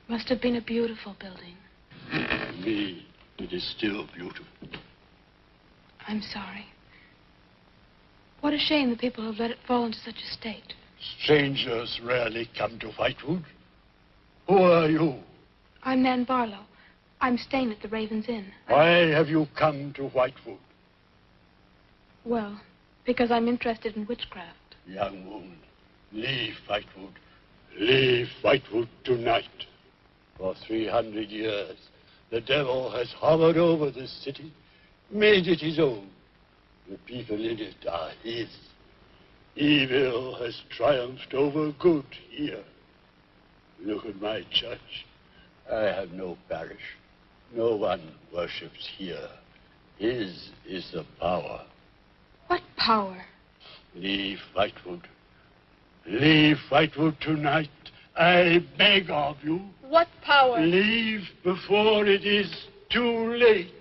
Must have been a beautiful building. To me, it is still beautiful. I'm sorry. What a shame the people have let it fall into such a state. Strangers rarely come to Whitewood. Who are you? I'm Nan Barlow. I'm staying at the Raven's Inn. Why have you come to Whitewood? Well, because I'm interested in witchcraft. Young woman, leave Whitewood. Leave Whitewood tonight. For 300 years, the devil has hovered over this city, made it his own. The people in it are his. Evil has triumphed over good here. Look at my church. I have no parish. No one worships here. His is the power. What power? Leave Whitewood. Leave Whitewood tonight. I beg of you. What power? Leave before it is too late.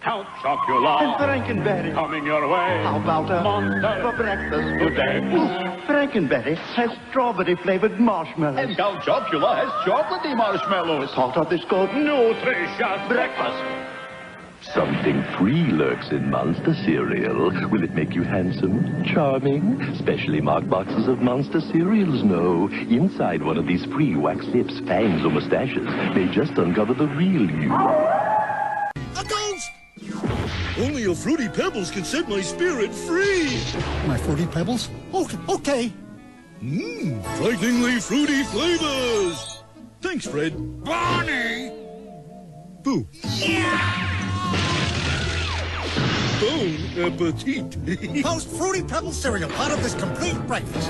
Count Chocula. And Frankenberry. Coming your way. How about a monster for breakfast today? Frankenberry has strawberry-flavored marshmallows. And Count Chocula has chocolatey marshmallows. Thought of this called nutritious breakfast. Something free lurks in Monster cereal. Will it make you handsome, charming? Specially marked boxes of Monster cereals know. Inside one of these free wax lips, fangs, or mustaches may just uncover the real you. Only a Fruity Pebbles can set my spirit free. My Fruity Pebbles? Okay. Frighteningly fruity flavors. Thanks, Fred. Barney! Boo. Yeah! Bon appetit. Post Fruity Pebbles cereal, part of this complete breakfast.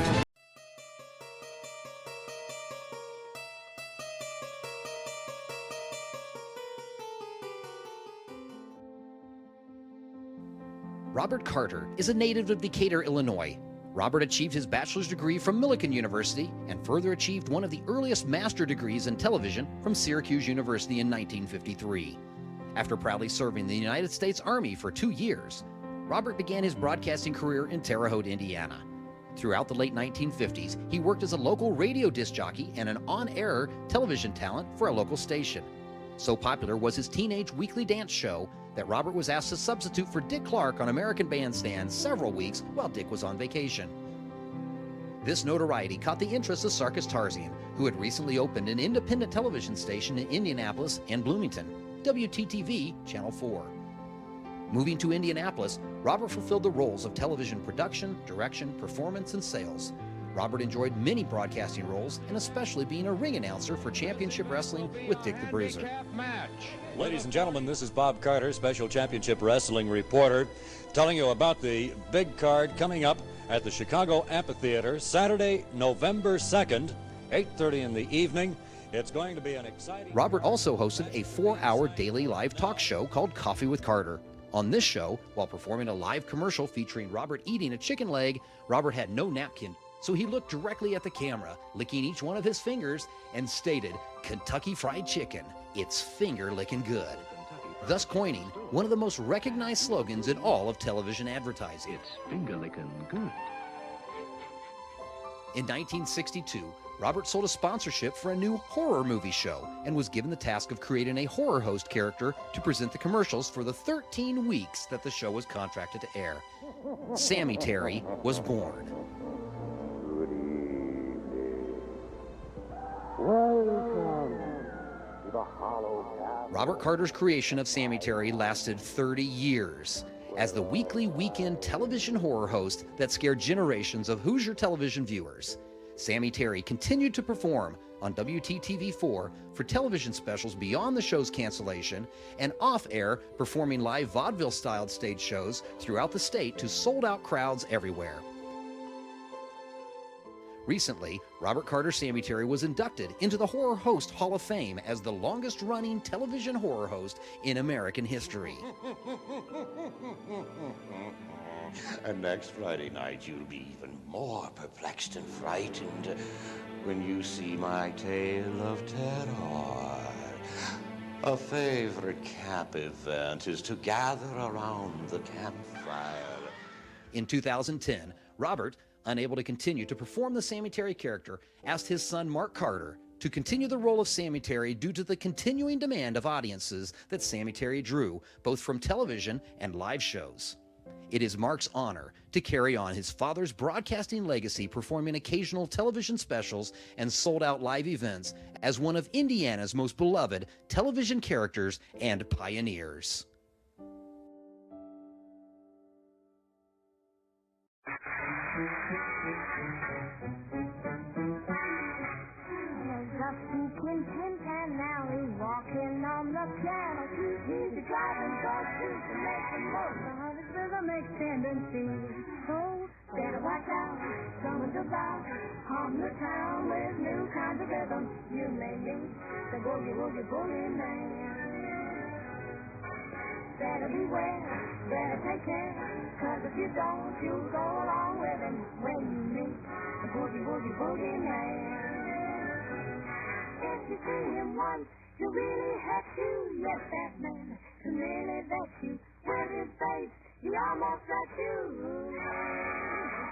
Robert Carter is a native of Decatur, Illinois. Robert achieved his bachelor's degree from Millikan University and further achieved one of the earliest master degrees in television from Syracuse University in 1953. After proudly serving the United States Army for 2 years, Robert began his broadcasting career in Terre Haute, Indiana. Throughout the late 1950s, he worked as a local radio disc jockey and an on-air television talent for a local station. So popular was his teenage weekly dance show that Robert was asked to substitute for Dick Clark on American Bandstand several weeks while Dick was on vacation. This notoriety caught the interest of Sarkis Tarzian, who had recently opened an independent television station in Indianapolis and Bloomington, WTTV Channel 4. Moving to Indianapolis, Robert fulfilled the roles of television production, direction, performance, and sales. Robert enjoyed many broadcasting roles, and especially being a ring announcer for Championship Wrestling with Dick the Bruiser. Ladies and gentlemen, this is Bob Carter, Special Championship Wrestling reporter, telling you about the big card coming up at the Chicago Amphitheater, Saturday, November 2nd, 8:30 in the evening. It's going to be an exciting... Robert also hosted a 4-hour daily live talk show called Coffee with Carter. On this show, while performing a live commercial featuring Robert eating a chicken leg, Robert had no napkin, so he looked directly at the camera, licking each one of his fingers, and stated, "Kentucky Fried Chicken, it's finger-licking good," thus coining one of the most recognized slogans in all of television advertising. It's finger-licking good. In 1962, Robert sold a sponsorship for a new horror movie show and was given the task of creating a horror host character to present the commercials for the 13 weeks that the show was contracted to air. Sammy Terry was born. Welcome to the Hollow Castle. Robert Carter's creation of Sammy Terry lasted 30 years as the weekly weekend television horror host that scared generations of Hoosier television viewers. Sammy Terry continued to perform, on WTTV4 for television specials beyond the show's cancellation, and off-air performing live vaudeville-styled stage shows throughout the state to sold-out crowds everywhere. Recently, Robert Carter Sammy was inducted into the Horror Host Hall of Fame as the longest-running television horror host in American history. And next Friday night, you'll be even more perplexed and frightened when you see my tale of terror. A favorite camp event is to gather around the campfire. In 2010, Robert, unable to continue to perform the Sammy Terry character, asked his son Mark Carter to continue the role of Sammy Terry due to the continuing demand of audiences that Sammy Terry drew, both from television and live shows. It is Mark's honor to carry on his father's broadcasting legacy, performing occasional television specials and sold-out live events as one of Indiana's most beloved television characters and pioneers. Walking on the piano, he's a driving dog too to make the most of his rhythmic tendency. So better watch out, someone's about hum the town with new kinds of rhythm. You may meet the boogie woogie boogie man. Better beware, better take care, 'cause if you don't, you'll go along with him when you meet the boogie woogie boogie man. If you see him once, he'll really hurt you. Yes, that man can really vex you. With his face, he almost hurt you.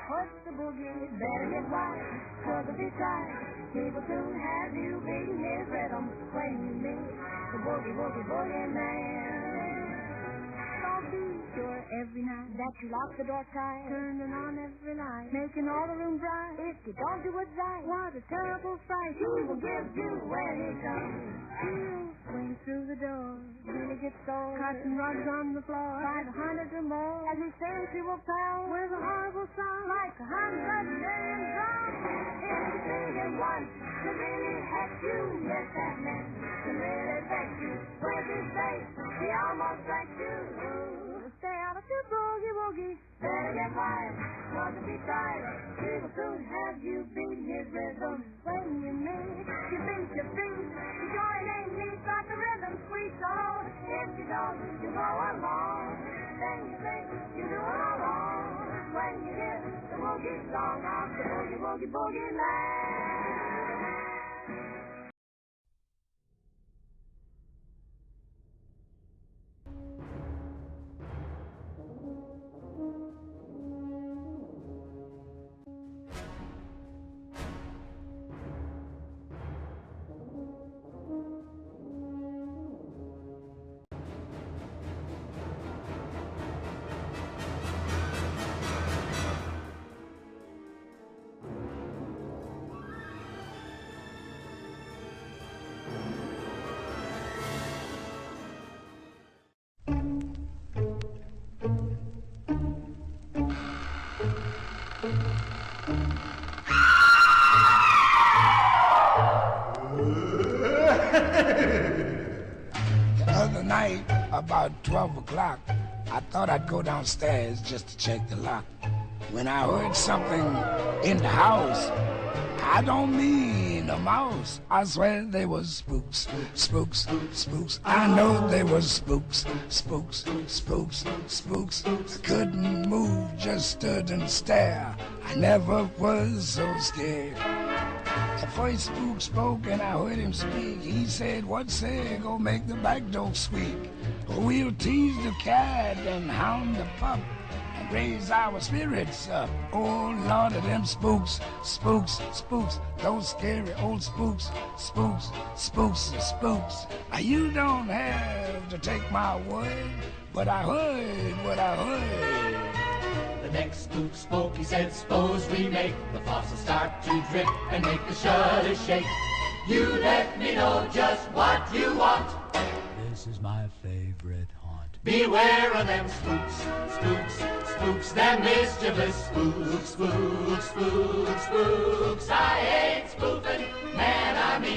Push the boogie, better get wise, 'cause if you try, he will soon have you beating his rhythm when you meet the boogie woogie boogie man. So be sure every night that you lock the door tight, turning on every light, making all the room bright. If you don't do it right, what a terrible fright he will give you when he comes. He'll swing through the door, really get sold, cotton rugs on the floor, by the hundreds or more, as he sings he will tell with a horrible sound like 100 million drums. If you see him once, he'll really hurt you. Yes, that man can really vex you. With his face, he almost wrecks you. Stay out of the boogie woogie, better get wise, 'cause if he tries, he will soon have you beating his rhythm. When you meet, you beat your feet, you join in neat like the rhythm sweet. So if you don't, you go along, then you think you do it all wrong. When you hear the boogie song of the boogie woogie boogie man. Night, about 12 o'clock, I thought I'd go downstairs just to check the lock. When I heard something in the house, I don't mean a mouse. I swear they was spooks, spooks, spooks. I know they was spooks, spooks, spooks, spooks. I couldn't move, just stood and stared. I never was so scared. The first spook spoke and I heard him speak. He said, "What say, go make the back door squeak. We'll tease the cat and hound the pup and raise our spirits up." Oh, Lord of them spooks, spooks, spooks, those scary old spooks, spooks, spooks, spooks. You don't have to take my word, but I heard what I heard. The next spook spoke, he said, "Suppose we make the faucet start to drip and make the shutters shake. You let me know just what you want. This is my favorite haunt. Beware of them spooks, spooks, spooks, them mischievous spooks, spooks, spooks, spooks. I ain't spoofing, man, I mean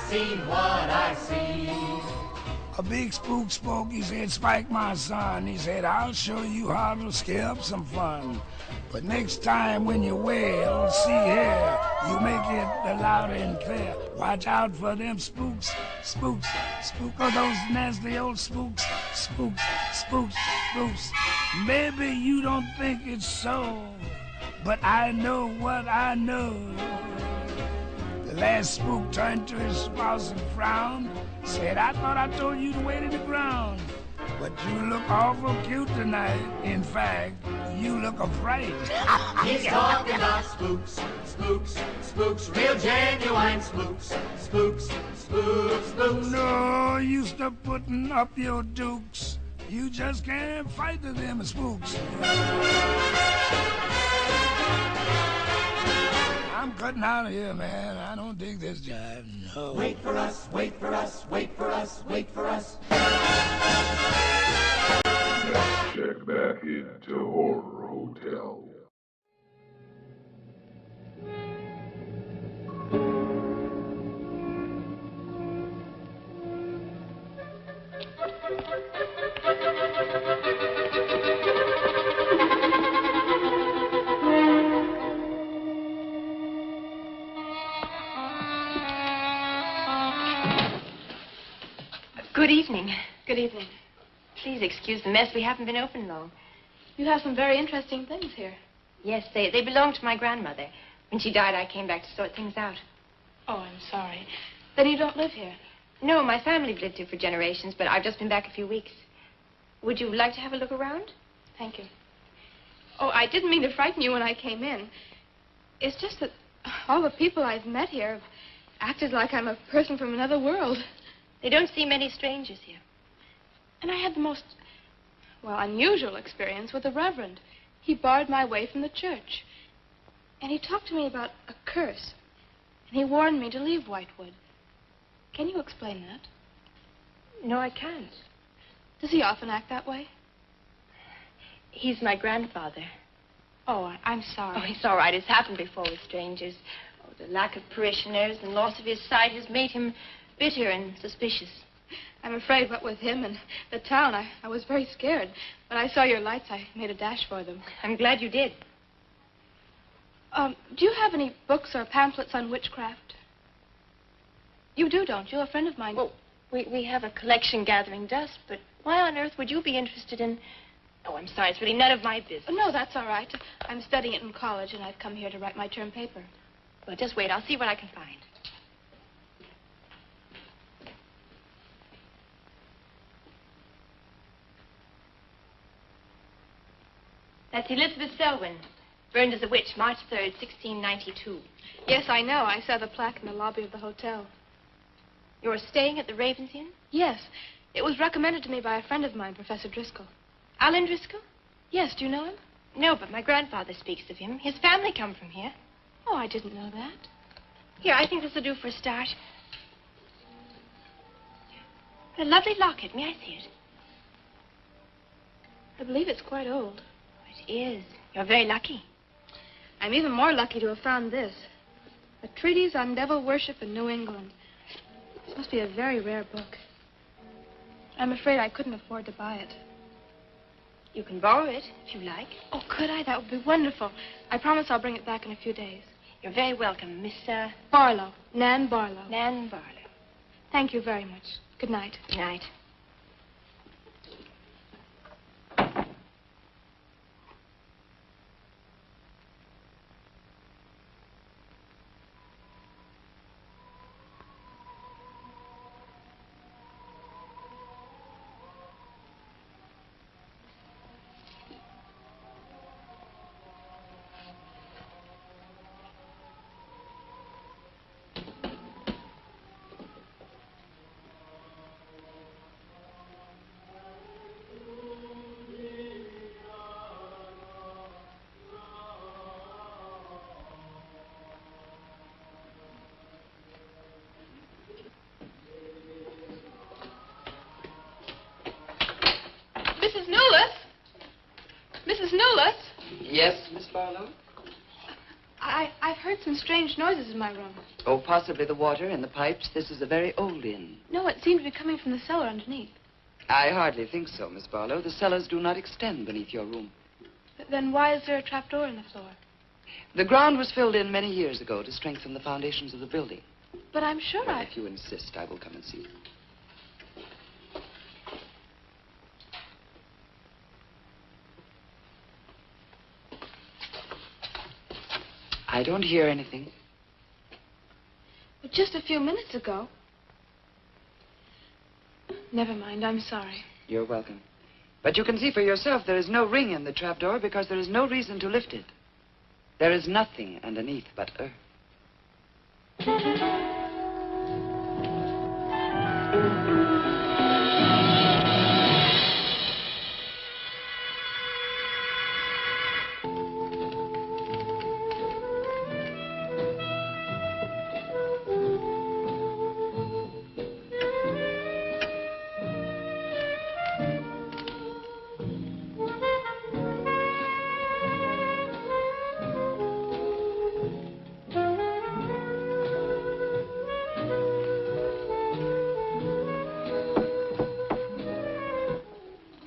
seen what I see. A big spook spoke, he said, Spike, my son. He said, I'll show you how to scare up some fun. But next time when you wail, see here, you make it loud and clear. Watch out for them spooks, spooks, spook of those nasty old spooks, spooks, spooks, spooks. Maybe you don't think it's so, but I know what I know. The last spook turned to his spouse and frowned, said, I thought I told you to wait in the ground. But you look awful cute tonight. In fact, you look afraid. He's talking about spooks, spooks, spooks, real genuine spooks, spooks, spooks, spooks. No use to putting up your dukes. You just can't fight them spooks. I'm cutting out of here, man. I don't dig this jive, no. Wait for us, wait for us, wait for us, wait for us. Check back into Horror Hotel. Good evening. Good evening. Please excuse the mess. We haven't been open long. You have some very interesting things here. Yes, they belonged to my grandmother. When she died, I came back to sort things out. Oh, I'm sorry. Then you don't live here? No, my family've lived here for generations, but I've just been back a few weeks. Would you like to have a look around? Thank you. Oh, I didn't mean to frighten you when I came in. It's just that all the people I've met here have acted like I'm a person from another world. They don't see many strangers here. And I had the most, well, unusual experience with the Reverend. He barred my way from the church. And he talked to me about a curse. And he warned me to leave Whitewood. Can you explain that? No, I can't. Does he often act that way? He's my grandfather. Oh, I'm sorry. Oh, it's all right. It's happened before with strangers. Oh, the lack of parishioners and loss of his sight has made him bitter and suspicious. I'm afraid what with him and the town, I was very scared. When I saw your lights, I made a dash for them. I'm glad you did. Do you have any books or pamphlets on witchcraft? You do, don't you? A friend of mine... Well, we have a collection gathering dust, but why on earth would you be interested in... Oh, I'm sorry. It's really none of my business. Oh, no, that's all right. I'm studying it in college, and I've come here to write my term paper. Well, just wait. I'll see what I can find. That's Elizabeth Selwyn, burned as a witch, March 3rd, 1692. Yes, I know. I saw the plaque in the lobby of the hotel. You're staying at the Ravens Inn? Yes. It was recommended to me by a friend of mine, Professor Driscoll. Alan Driscoll? Yes, do you know him? No, but my grandfather speaks of him. His family come from here. Oh, I didn't know that. Here, I think this will do for a start. A lovely locket. May I see it? I believe it's quite old. It is. You're very lucky. I'm even more lucky to have found this. A treatise on devil worship in New England. This must be a very rare book. I'm afraid I couldn't afford to buy it. You can borrow it, if you like. Oh, could I? That would be wonderful. I promise I'll bring it back in a few days. You're very welcome, Miss, Barlow. Nan Barlow. Nan Barlow. Thank you very much. Good night. Good night. Mrs. Newless? Mrs. Newless? Yes, Miss Barlow? I I've heard some strange noises in my room. Oh, possibly the water in the pipes. This is a very old inn. No, it seemed to be coming from the cellar underneath. I hardly think so, Miss Barlow. The cellars do not extend beneath your room. Then why is there a trapdoor in the floor? The ground was filled in many years ago to strengthen the foundations of the building. But I'm sure Well, if you insist, I will come and see. I don't hear anything. But just a few minutes ago. Never mind, I'm sorry. You're welcome. But you can see for yourself there is no ring in the trapdoor because there is no reason to lift it. There is nothing underneath but earth.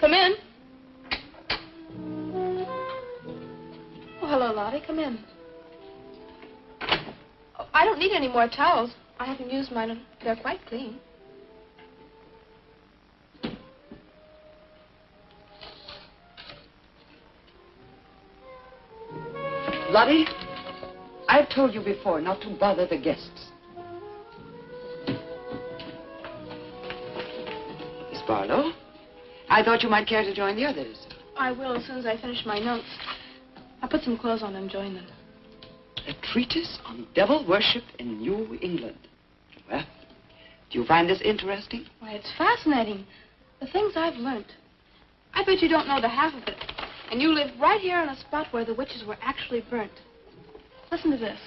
Come in. Oh, hello, Lottie. Come in. Oh, I don't need any more towels. I haven't used mine. They're quite clean. Lottie, I've told you before not to bother the guests. Miss Barlow, I thought you might care to join the others. I will as soon as I finish my notes. I'll put some clothes on and join them. A treatise on devil worship in New England. Well, do you find this interesting? Why, it's fascinating. The things I've learned. I bet you don't know the half of it. And you live right here on a spot where the witches were actually burnt. Listen to this.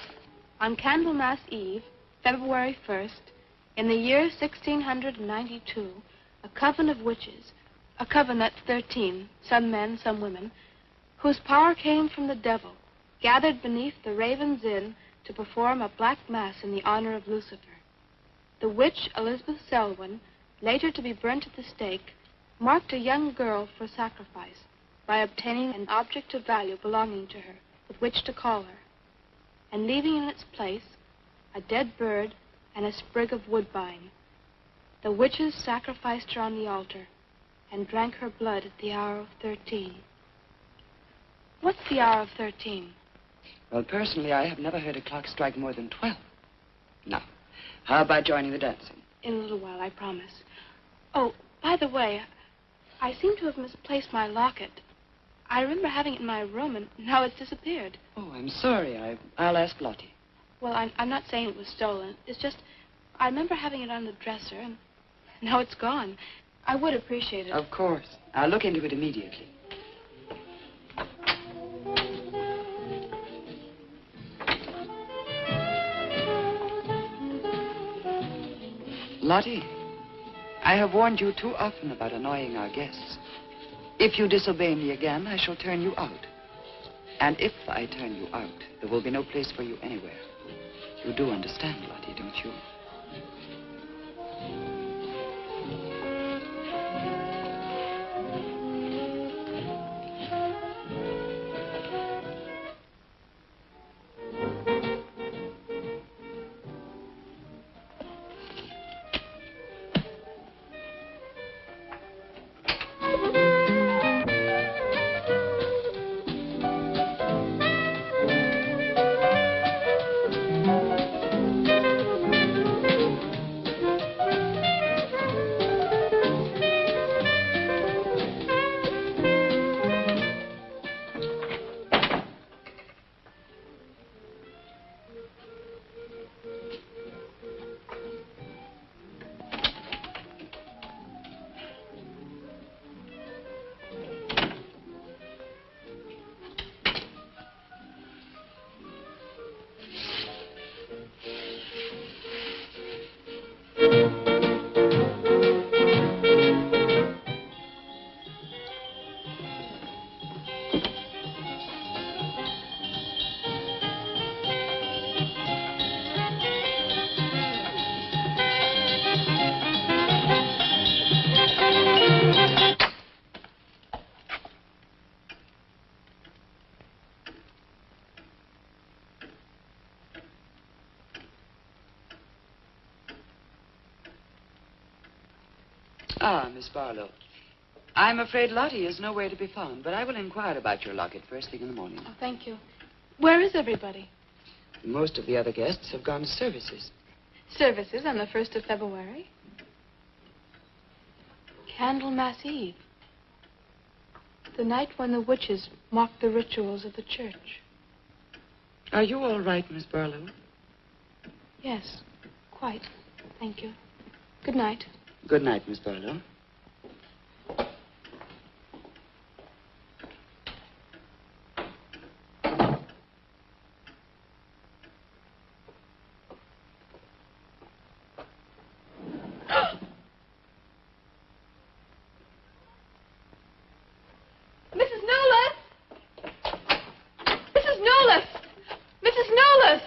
On Candlemas Eve, February 1st, in the year 1692, a coven of witches, a coven that's 13, some men, some women, whose power came from the devil, gathered beneath the Raven's Inn to perform a black mass in the honor of Lucifer. The witch Elizabeth Selwyn, later to be burnt at the stake, marked a young girl for sacrifice by obtaining an object of value belonging to her with which to call her, and leaving in its place a dead bird and a sprig of woodbine. The witches sacrificed her on the altar and drank her blood at the hour of 13. What's the hour of 13? Well, personally, I have never heard a clock strike more than 12. Now, how about joining the dancing? In a little while, I promise. Oh, by the way, I seem to have misplaced my locket. I remember having it in my room, and now it's disappeared. Oh, I'm sorry. I'll ask Lottie. Well, I'm not saying it was stolen. It's just, I remember having it on the dresser, and now it's gone. I would appreciate it. Of course. I'll look into it immediately. Lottie, I have warned you too often about annoying our guests. If you disobey me again, I shall turn you out. And if I turn you out, there will be no place for you anywhere. You do understand, Lottie, don't you? Ah, Miss Barlow. I'm afraid Lottie is nowhere to be found, but I will inquire about your locket first thing in the morning. Oh, thank you. Where is everybody? Most of the other guests have gone to services. Services on the 1st of February. Candlemas Eve. The night when the witches mocked the rituals of the church. Are you all right, Miss Barlow? Yes, quite. Thank you. Good night. Good night, Miss Barlow. Mrs. Nolas! Mrs. Nolas! Mrs. Nolas!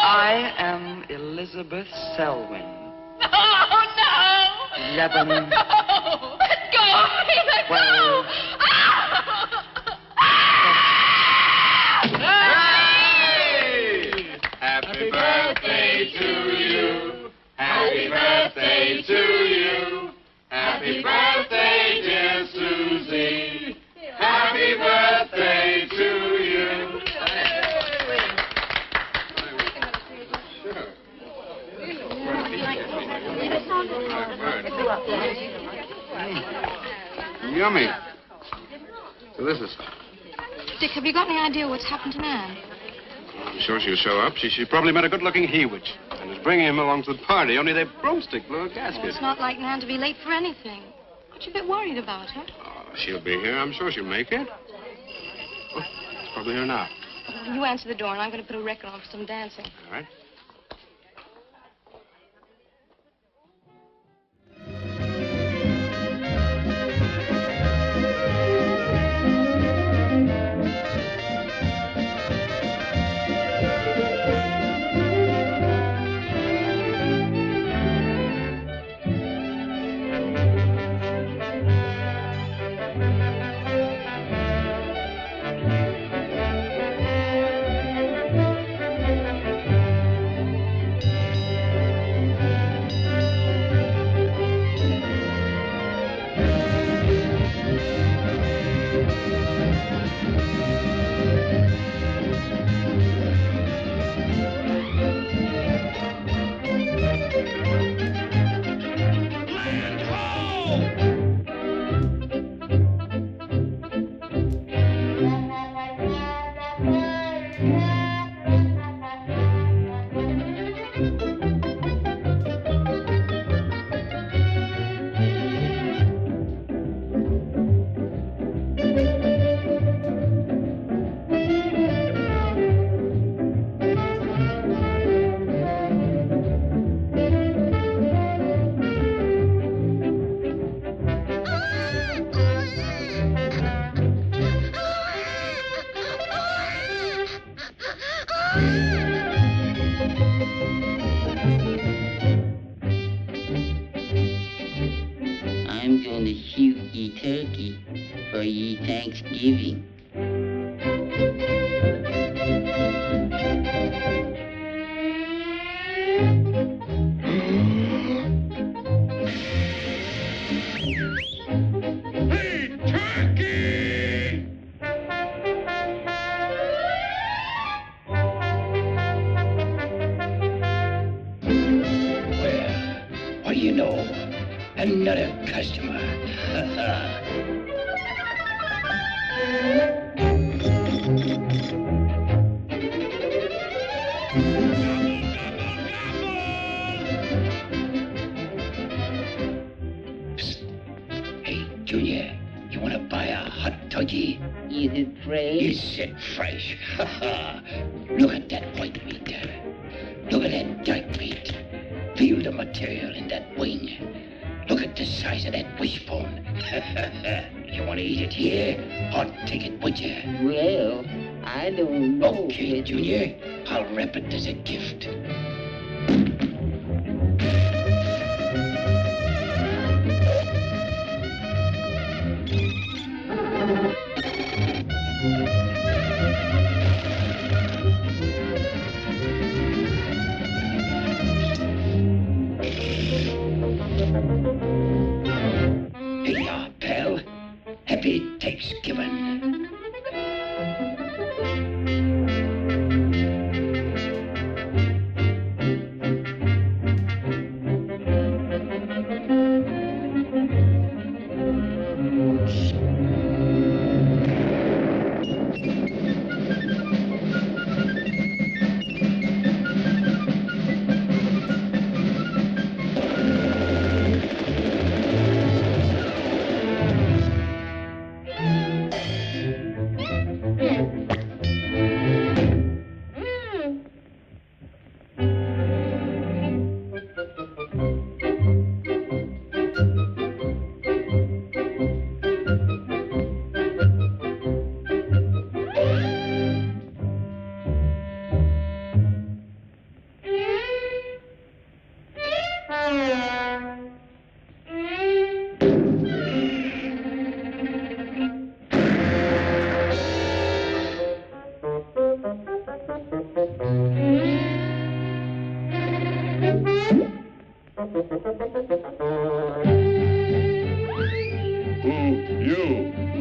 I am Elizabeth Selwyn. No, no! 11. No! Let go of me! Let go! Happy birthday to you. Happy birthday to you. Happy birthday, dear Susie. Happy birthday to you. Yummy. Delicious. Dick, have you got any idea what's happened to Nan? I'm sure she'll show up. She probably met a good-looking he-witch. And was bringing him along to the party, only that broomstick blew a gasket. Oh, it's not like Nan to be late for anything. Aren't you a bit worried about her? Oh, she'll be here. I'm sure she'll make it. Oh, it's probably here now. You answer the door, and I'm going to put a record on for some dancing. All right. I'm going to shoot ye turkey for ye Thanksgiving. What do you know? Another customer. Psst. Hey, Junior, you want to buy a hot toddy? Is it fresh? Is it fresh? Look at that white meat there. Look at that dark meat. Feel the material in that wing. Look at the size of that wishbone. You want to eat it here or take it with you? Well, I don't know. Okay, Junior. I'll wrap it as a gift. Hey, pal. Happy Thanksgiving.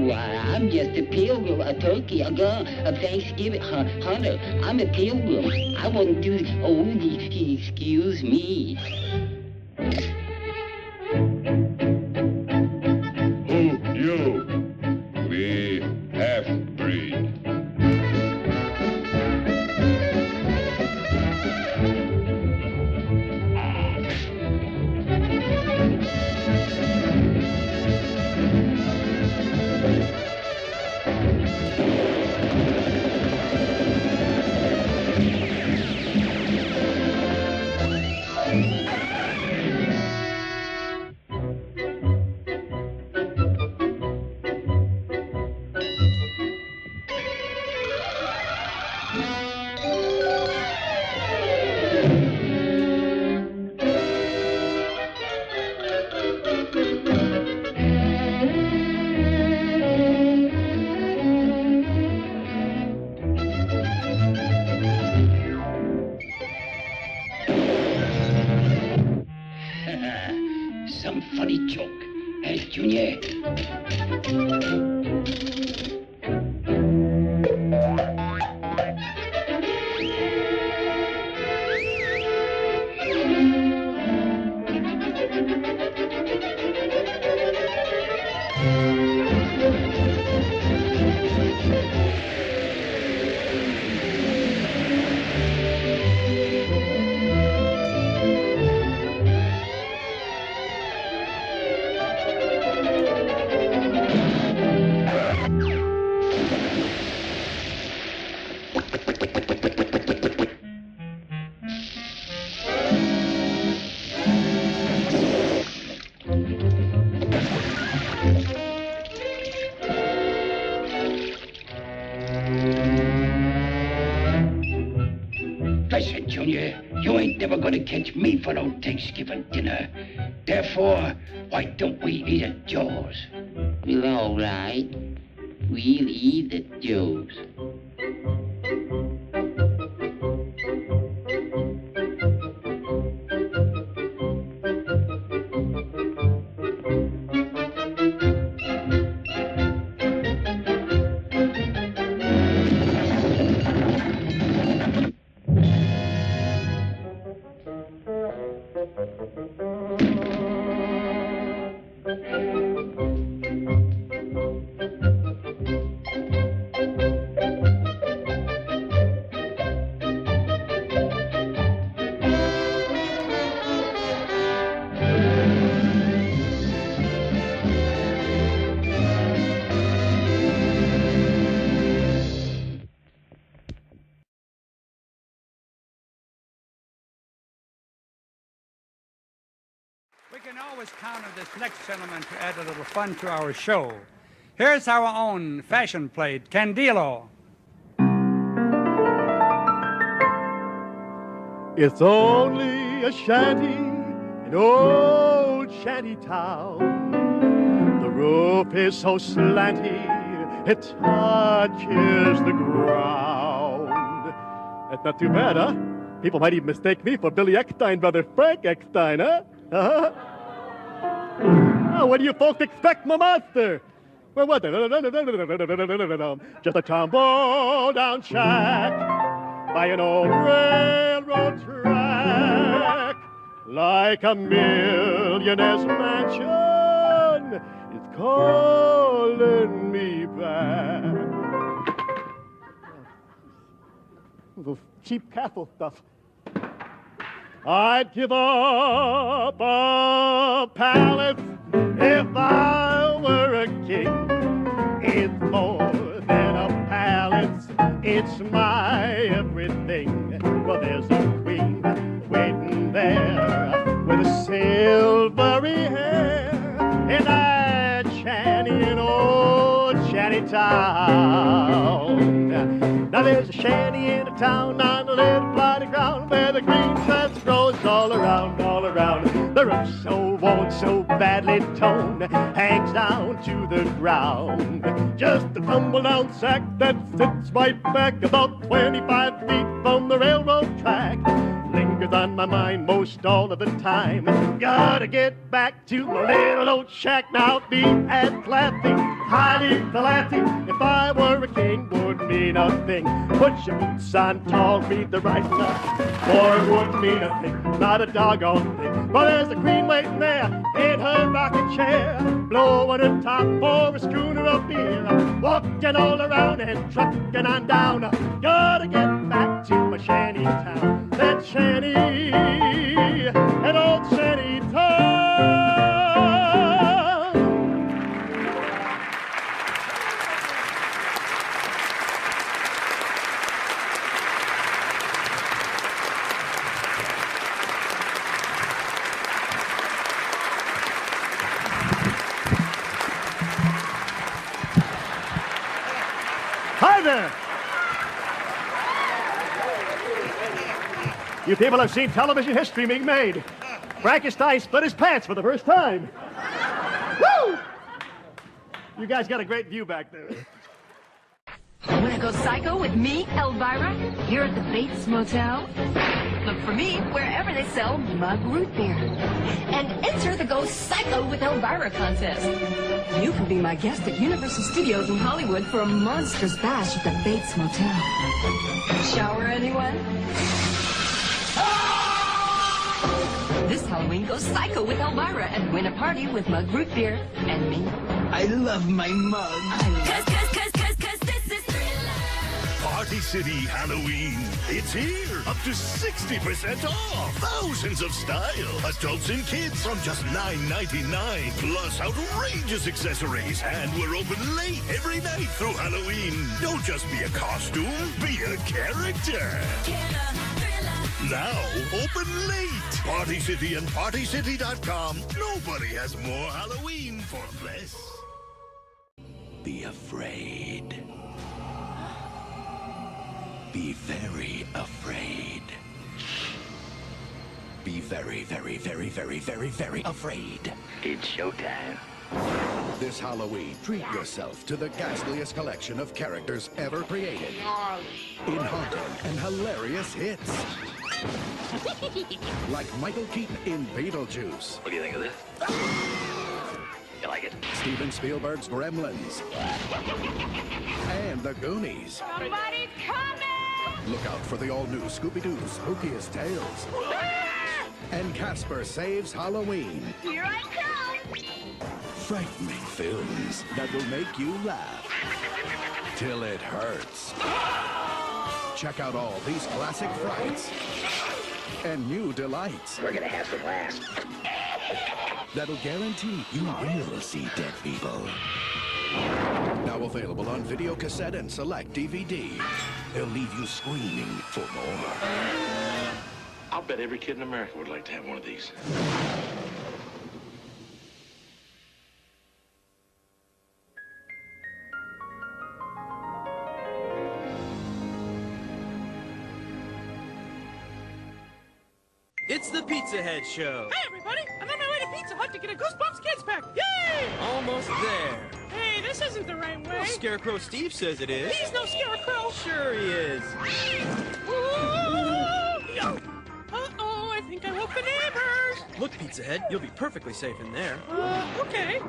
Why, I'm just a pilgrim, a turkey, a gun, a Thanksgiving hunter. I'm a pilgrim. I wouldn't do. Oh, excuse me. Who you? We half-breed. Some funny joke, eh, Junior? Listen, Junior, you ain't never gonna catch me for no Thanksgiving dinner. Therefore, why don't we eat at Joe's? Well, all right. We'll eat at Joe's. We can always count on this next gentleman to add a little fun to our show. Here's our own fashion plate, Candilo. It's only a shanty, an old shanty town. The roof is so slanty, it touches the ground. That's not too bad, huh? People might even mistake me for Billy Eckstein, brother Frank Eckstein, huh? Oh, what do you folks expect, my master? Well, what? Just a tumble down shack by an old railroad track, like a millionaire's mansion. It's calling me back. Those cheap castle stuff. I'd give up a palace if I were a king. It's more than a palace, it's my everything. Well, there's a queen waiting there with a silvery hair in that shanty in old shanty town. Now there's a shanty in a town on a little flat ground where the green grass grows all around, all around. The roof so worn, so badly torn, hangs down to the ground. Just a tumble-down sack that sits right back about 25 feet from the railroad track. Lingers on my mind most all of the time. Gotta get back to my little old shack now. Be as classy, highly classy. If I were a king, would mean a thing. Put your boots on tall, read the right stuff, or it wouldn't mean a thing, not a doggone thing. But there's a queen waiting there in her rocking chair, blowing her top for a schooner of beer, walking all around and trucking on down. Gotta get back to my shanty town. That shanty, an old shanty town. Hi there. You people have seen television history being made. Frankenstein split his pants for the first time. Woo! You guys got a great view back there. Wanna go psycho with me, Elvira? Here at the Bates Motel? Look for me wherever they sell mug root beer. And enter the Go Psycho with Elvira contest. You can be my guest at Universal Studios in Hollywood for a monstrous bash at the Bates Motel. Shower anyone? This Halloween, go psycho with Elvira and win a party with mug root beer and me. I love my mug. Cause this is Party City Halloween. It's here. Up to 60% off. Thousands of style. Adults and kids from just $9.99. Plus outrageous accessories. And we're open late every night through Halloween. Don't just be a costume. Be a character. Now, open late. Party City and PartyCity.com. Nobody has more Halloween for less. Be afraid. Be very afraid. Be very, very, very, very, very, very afraid. It's showtime. This Halloween, treat yourself to the ghastliest collection of characters ever created. In haunting and hilarious hits. Like Michael Keaton in Beetlejuice. What do you think of this? You like it? Steven Spielberg's Gremlins. And The Goonies. Somebody's coming! Look out for the all-new Scooby-Doo Spookiest Tales. And Casper Saves Halloween. Here I come! Frightening films that will make you laugh till it hurts. Check out all these classic frights and new delights. We're gonna have some laughs. That'll guarantee you will see dead people. Now available on video cassette and select DVD. They'll leave you screaming for more. I'll bet every kid in America would like to have one of these. It's the Pizza Head Show. Hey, everybody! I'm on my way to Pizza Hut to get a Goosebumps Kids Pack. Yay! Almost there. Hey, this isn't the right way. Well, Scarecrow Steve says it is. He's no scarecrow. Sure he is. Uh-oh, I think I woke the neighbors. Look, Pizza Head, you'll be perfectly safe in there. Okay.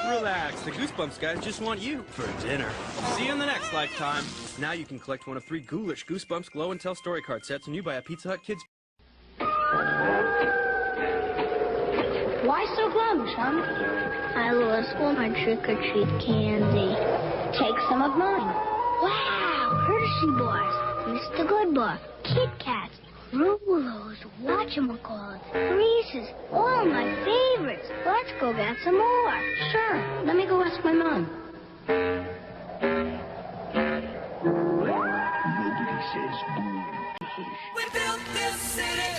Relax, the Goosebumps guys just want you for dinner. See you in the next lifetime. Now you can collect one of 3 ghoulish Goosebumps Glow and Tell story card sets when you buy a Pizza Hut Kids. Why so glum, son? I lost all my trick-or-treat candy. Take some of mine. Wow, Hershey bars, Mr. Goodbar, Kit Kats, Rulos, whatchamacallits, Reese's, all my favorites. Let's go get some more. Sure, let me go ask my mom. Nobody says boo. We built this city.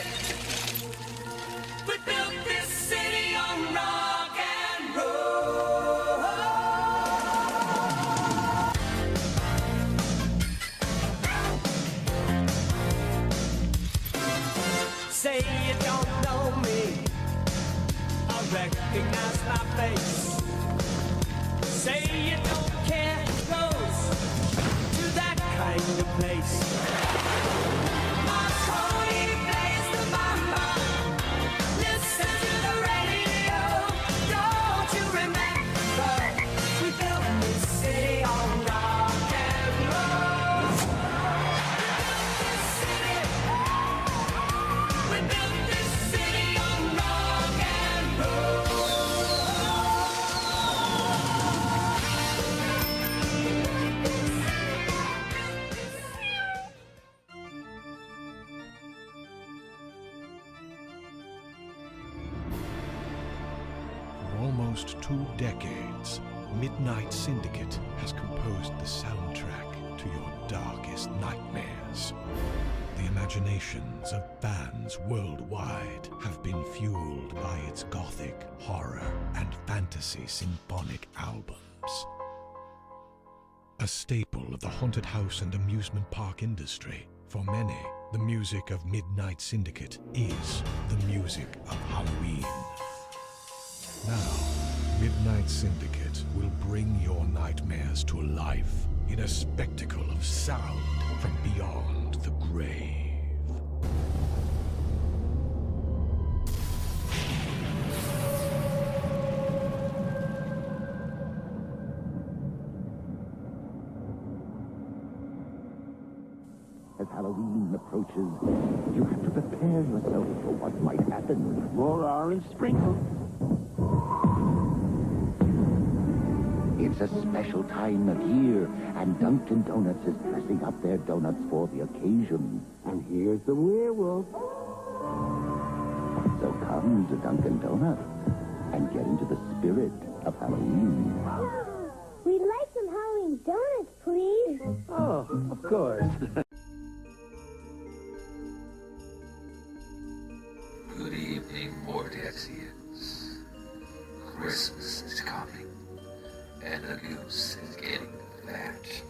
We built this city on rock and roll. Say you don't know me, I recognize my face. Say you don't care close to that kind of place. Marconi plays the mama. Listen to the radio. Don't you remember? We built this city on rock and roll. This city. We built this city on rock and roll. For almost 2 decades, Midnight Syndicate has composed the soundtrack to your darkest nightmares. The imaginations of fans worldwide have been fueled by its gothic, horror, and fantasy symphonic albums. A staple of the haunted house and amusement park industry, for many, The music of Midnight Syndicate is the music of Halloween. Now, Midnight Syndicate will bring your nightmares to life in a spectacle of sound from beyond the grave. As Halloween approaches, you have to prepare yourself for what might happen. More orange sprinkles. It's a special time of year, and Dunkin' Donuts is dressing up their donuts for the occasion. And here's the werewolf. So come to Dunkin' Donuts and get into the spirit of Halloween. We'd like some Halloween donuts, please. Oh, of course. Good evening, Mortesians. Christmas is coming, and the goose is getting fat.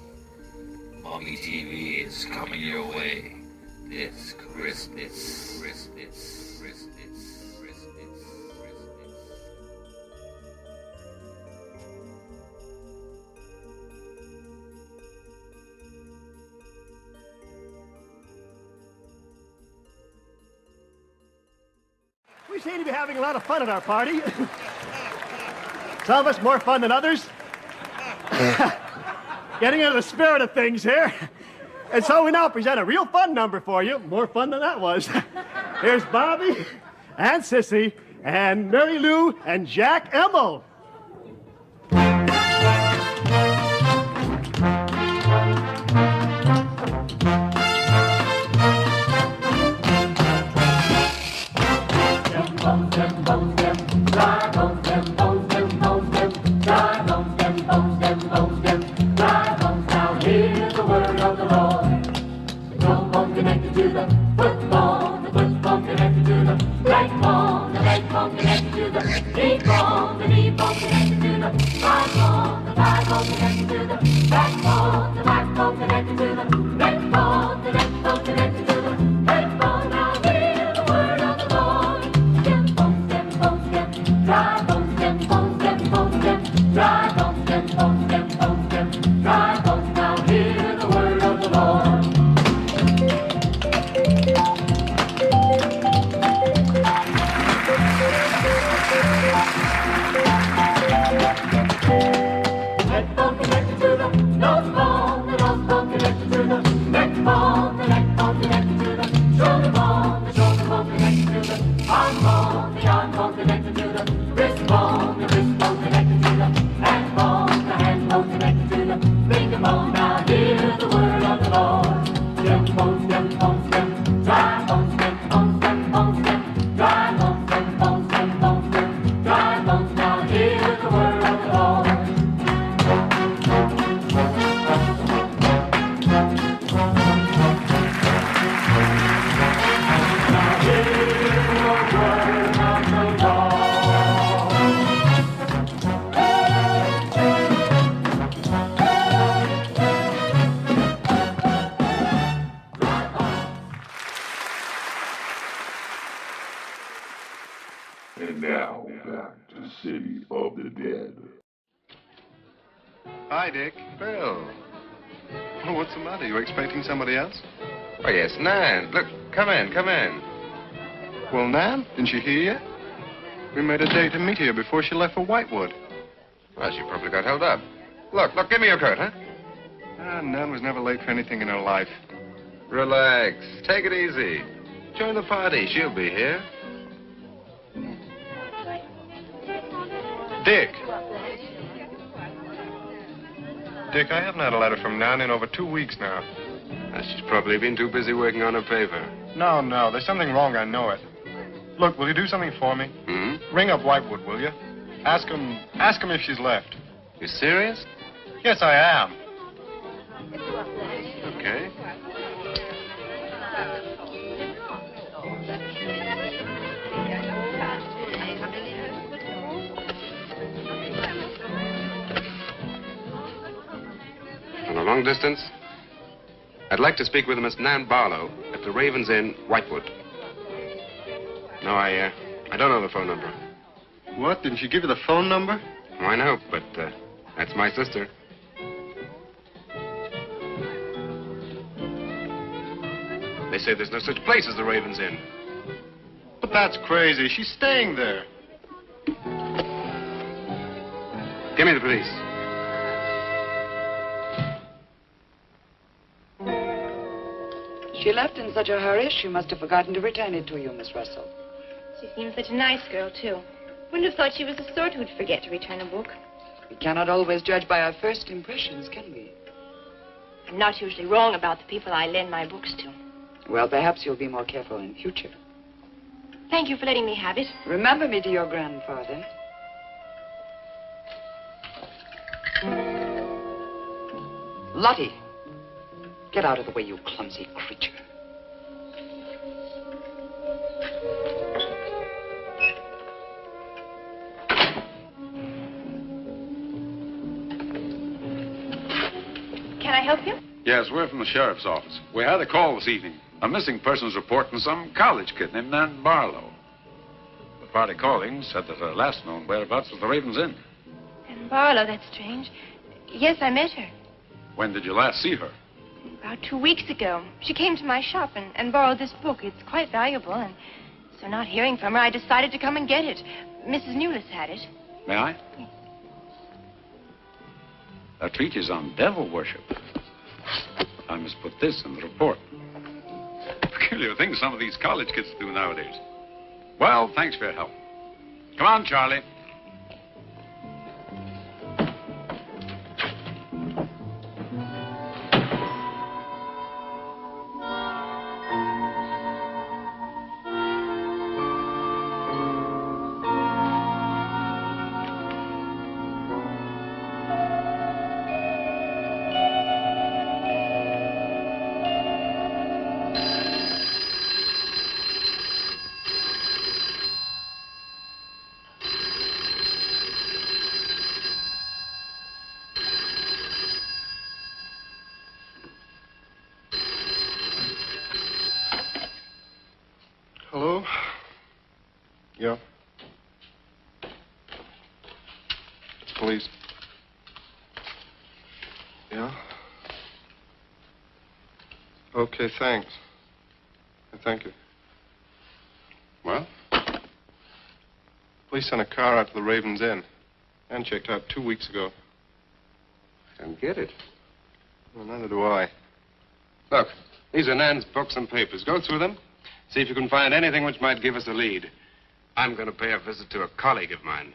Mommy TV is coming your way this Christmas. We seem to be having a lot of fun at our party. Some of us more fun than others. Getting into the spirit of things here. And so we now present a real fun number for you. More fun than that was. Here's Bobby and Sissy and Mary Lou and Jack Emmel. Connected to the football connected to the leg bone connected to the knee bone connected to the thigh bone connected to the backbone connected to the neck bone connected to the head bone. Now hear the word of the Lord. Stem, bone, dry bone, stem, dry bone, stem, dry bone. Now hear the word of the Lord. And now, back to City of the Dead. Hi, Dick. Bill. Oh, what's the matter? You expecting somebody else? Oh, yes, Nan. Look, come in. Well, Nan, didn't she hear you? We made a date to meet here before she left for Whitewood. Well, she probably got held up. Look, give me your coat, huh? Nan was never late for anything in her life. Relax. Take it easy. Join the party. She'll be here. Dick, I haven't had a letter from Nan in over 2 weeks now. She's probably been too busy working on her paper. No, there's something wrong, I know it. Look, will you do something for me? Ring up Whitewood, will you? Ask him if she's left. You serious? Yes, I am. Okay. On a long distance? I'd like to speak with Miss Nan Barlow at the Ravens Inn, Whitewood. No, I don't know the phone number. What? Didn't she give you the phone number? Oh, I know, but that's my sister. They say there's no such place as the Ravens Inn. But that's crazy. She's staying there. Give me the police. She left in such a hurry, she must have forgotten to return it to you, Miss Russell. She seems such a nice girl, too. Wouldn't have thought she was the sort who'd forget to return a book. We cannot always judge by our first impressions, can we? I'm not usually wrong about the people I lend my books to. Well, perhaps you'll be more careful in future. Thank you for letting me have it. Remember me to your grandfather. Lottie, get out of the way, you clumsy creature. Can I help you? Yes, we're from the sheriff's office. We had a call this evening. A missing persons report from some college kid named Nan Barlow. The party calling said that her last known whereabouts was the Ravens Inn. And Barlow, that's strange. Yes, I met her. When did you last see her? About 2 weeks ago. She came to my shop and borrowed this book. It's quite valuable, and so not hearing from her, I decided to come and get it. Mrs. Newless had it. May I? That treatise on devil worship. I must put this in the report. Peculiar things some of these college kids do nowadays. Well, thanks for your help. Come on, Charlie. Hello? Yeah? It's police. Yeah? Okay, thanks. Thank you. Well? Police sent a car out to the Ravens Inn. And checked out 2 weeks ago. I don't get it. Well, neither do I. Look, these are Nan's books and papers. Go through them. See if you can find anything which might give us a lead. I'm going to pay a visit to a colleague of mine.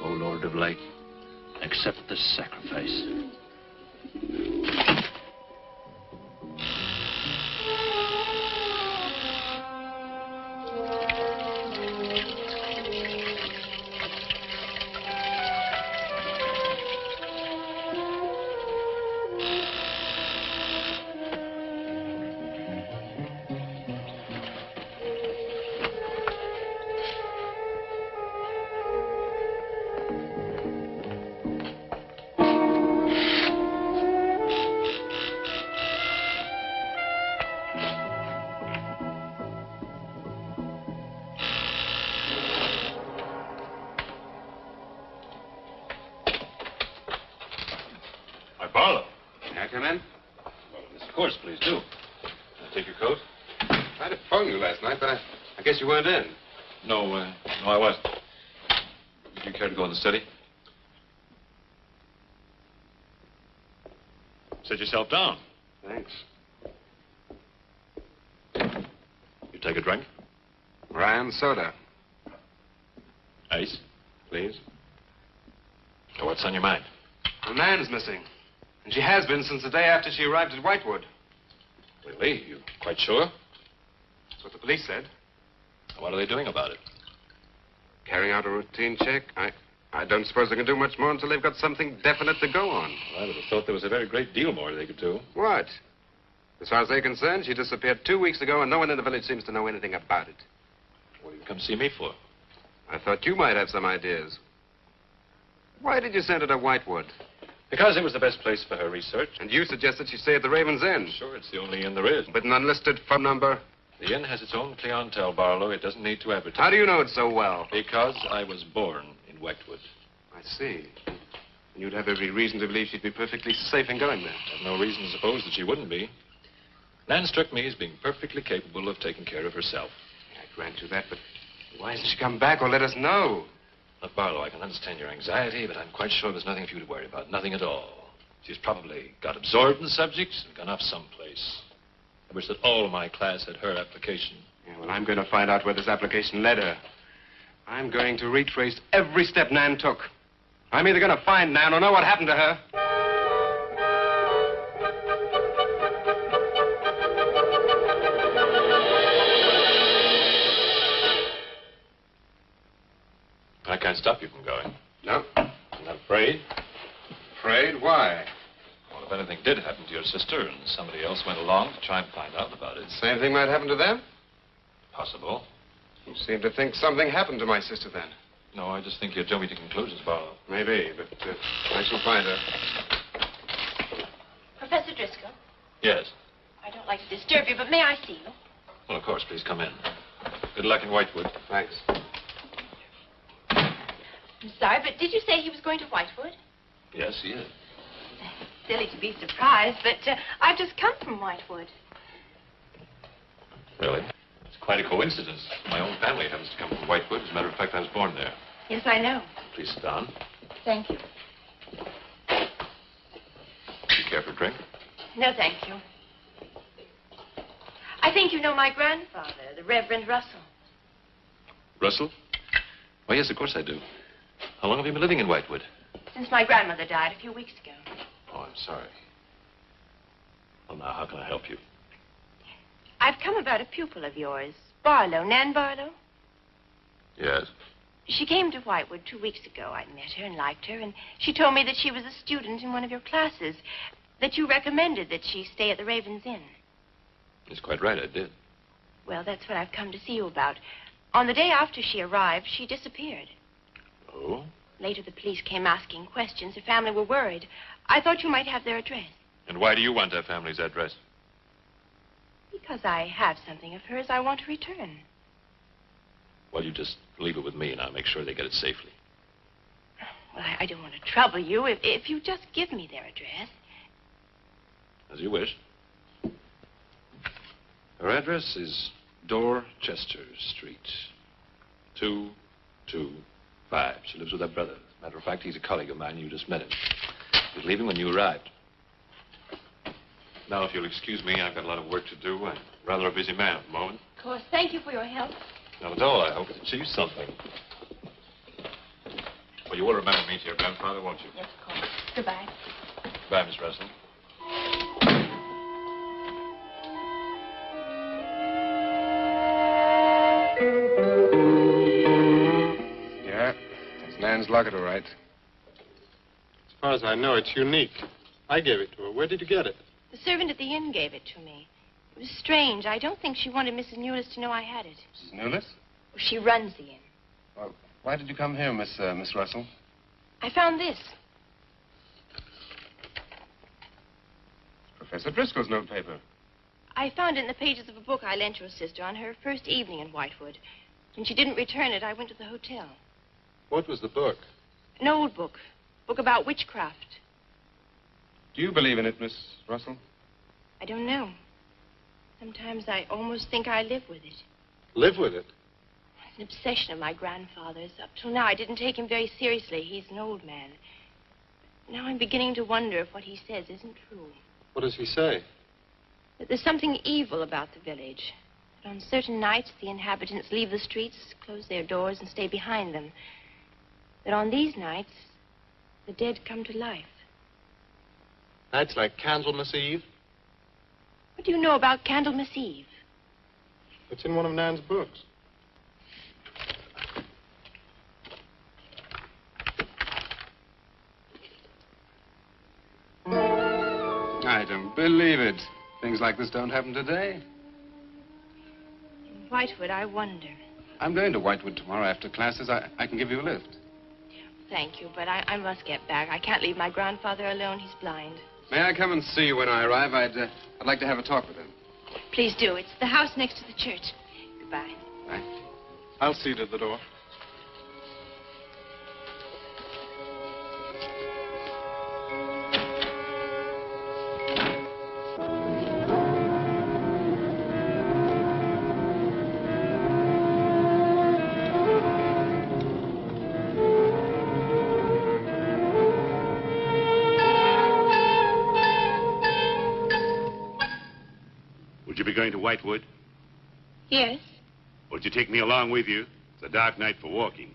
O Lord of Light, accept this sacrifice. Barlow. May I come in? Well, of course, please do. Take your coat. I tried to phone you last night, but I guess you weren't in. No, I wasn't. Would you care to go in the study? Sit yourself down. Thanks. You take a drink? Ryan soda. Ice? Please. So what's on your mind? The man's missing. And she has been since the day after she arrived at Whitewood. Really? You quite sure? That's what the police said. What are they doing about it? Carrying out a routine check. I don't suppose they can do much more until they've got something definite to go on. I would have thought there was a very great deal more they could do. What? As far as they're concerned, she disappeared 2 weeks ago, and no one in the village seems to know anything about it. What did you come see me for? I thought you might have some ideas. Why did you send her to Whitewood? Because it was the best place for her research. And you suggested she stay at the Raven's Inn. Sure, it's the only inn there is. With an unlisted phone number? The inn has its own clientele, Barlow. It doesn't need to advertise. How do you know it so well? Because I was born in Whitewood. I see. And you'd have every reason to believe she'd be perfectly safe in going there. I have no reason to suppose that she wouldn't be. Nan struck me as being perfectly capable of taking care of herself. I grant you that, but why hasn't she come back or let us know? Look, Barlow, I can understand your anxiety, but I'm quite sure there's nothing for you to worry about. Nothing at all. She's probably got absorbed in the subject and gone off someplace. I wish that all my class had her application. Yeah, well, I'm going to find out where this application led her. I'm going to retrace every step Nan took. I'm either going to find Nan or know what happened to her. I can't stop you from going. No. I'm not afraid. Afraid? Why? Well, if anything did happen to your sister and somebody else went along to try and find out about it. Same thing might happen to them? Possible. You seem to think something happened to my sister then. No, I just think you're jumping to conclusions, Barlow. Maybe, but I shall find her. Professor Driscoll, Yes. I don't like to disturb you, but may I see you? Well, of course, please come in. Good luck in Whitewood. Thanks. I'm sorry, but did you say he was going to Whitewood? Yes, he is. Silly to be surprised, but I've just come from Whitewood. Really? It's quite a coincidence. My own family happens to come from Whitewood. As a matter of fact, I was born there. Yes, I know. Please sit down. Thank you. Do you care for a drink? No, thank you. I think you know my grandfather, the Reverend Russell. Russell? Oh, yes, of course I do. How long have you been living in Whitewood? Since my grandmother died a few weeks ago. Oh, I'm sorry. Well, now, how can I help you? I've come about a pupil of yours, Barlow, Nan Barlow. Yes. She came to Whitewood 2 weeks ago. I met her and liked her, and she told me that she was a student in one of your classes, that you recommended that she stay at the Raven's Inn. That's quite right, I did. Well, that's what I've come to see you about. On the day after she arrived, she disappeared. Oh? Later, the police came asking questions. Her family were worried. I thought you might have their address. And why do you want her family's address? Because I have something of hers I want to return. Well, you just leave it with me, and I'll make sure they get it safely. Well, I don't want to trouble you. If you just give me their address. As you wish. Her address is Dorchester Street, 225. She lives with her brother. As a matter of fact, he's a colleague of mine. You just met him. He was leaving when you arrived. Now, if you'll excuse me, I've got a lot of work to do. I'm rather a busy man at the moment. Of course. Thank you for your help. Not at all. I hope it achieves something. Well, you will remember me to your grandfather, won't you? Yes, of course. Goodbye. Goodbye, Miss Russell. Yeah, that's Nan's locket, all right. As far as I know, it's unique. I gave it to her. Where did you get it? The servant at the inn gave it to me. It was strange. I don't think she wanted Mrs. Newless to know I had it. Mrs. Newless? She runs the inn. Well, why did you come here, Miss Russell? I found this. Professor Driscoll's notepaper. I found it in the pages of a book I lent your sister on her first evening in Whitewood. When she didn't return it, I went to the hotel. What was the book? An old book. Book about witchcraft. Do you believe in it, Miss Russell? I don't know. Sometimes I almost think I live with it. Live with it? It's an obsession of my grandfather's. Up till now, I didn't take him very seriously. He's an old man. Now I'm beginning to wonder if what he says isn't true. What does he say? That there's something evil about the village. That on certain nights, the inhabitants leave the streets, close their doors, and stay behind them. That on these nights, the dead come to life. Nights like Candlemas Eve? What do you know about Candlemas Eve? It's in one of Nan's books. I don't believe it. Things like this don't happen today. In Whitewood, I wonder. I'm going to Whitewood tomorrow after classes. I can give you a lift. Thank you, but I must get back. I can't leave my grandfather alone. He's blind. May I come and see you when I arrive? I'd like to have a talk with him. Please do. It's the house next to the church. Goodbye. Bye. I'll see you to the door. Would you be going to Whitewood? Yes. Would you take me along with you? It's a dark night for walking.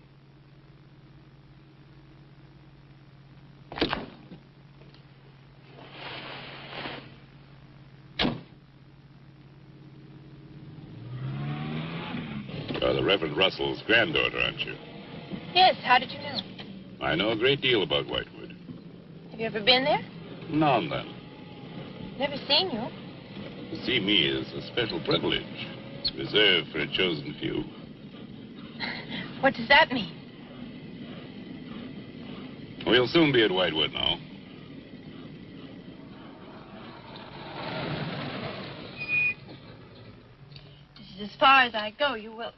You're the Reverend Russell's granddaughter, aren't you? Yes, how did you know? I know a great deal about Whitewood. Have you ever been there? Now and then. Never seen you. To see me is a special privilege. It's reserved for a chosen few. What does that mean? We'll soon be at Whitewood now. This is as far as I go. You will.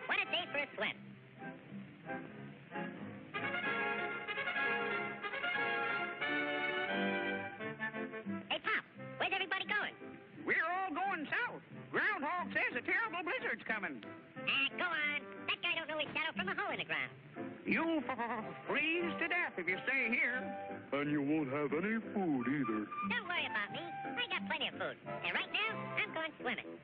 What a day for a swim. Hey, Pop, where's everybody going? We're all going south. Groundhog says a terrible blizzard's coming. Go on. That guy don't know his shadow from a hole in the ground. You'll freeze to death if you stay here. And you won't have any food either. Don't worry about me. I got plenty of food. And right now, I'm going swimming.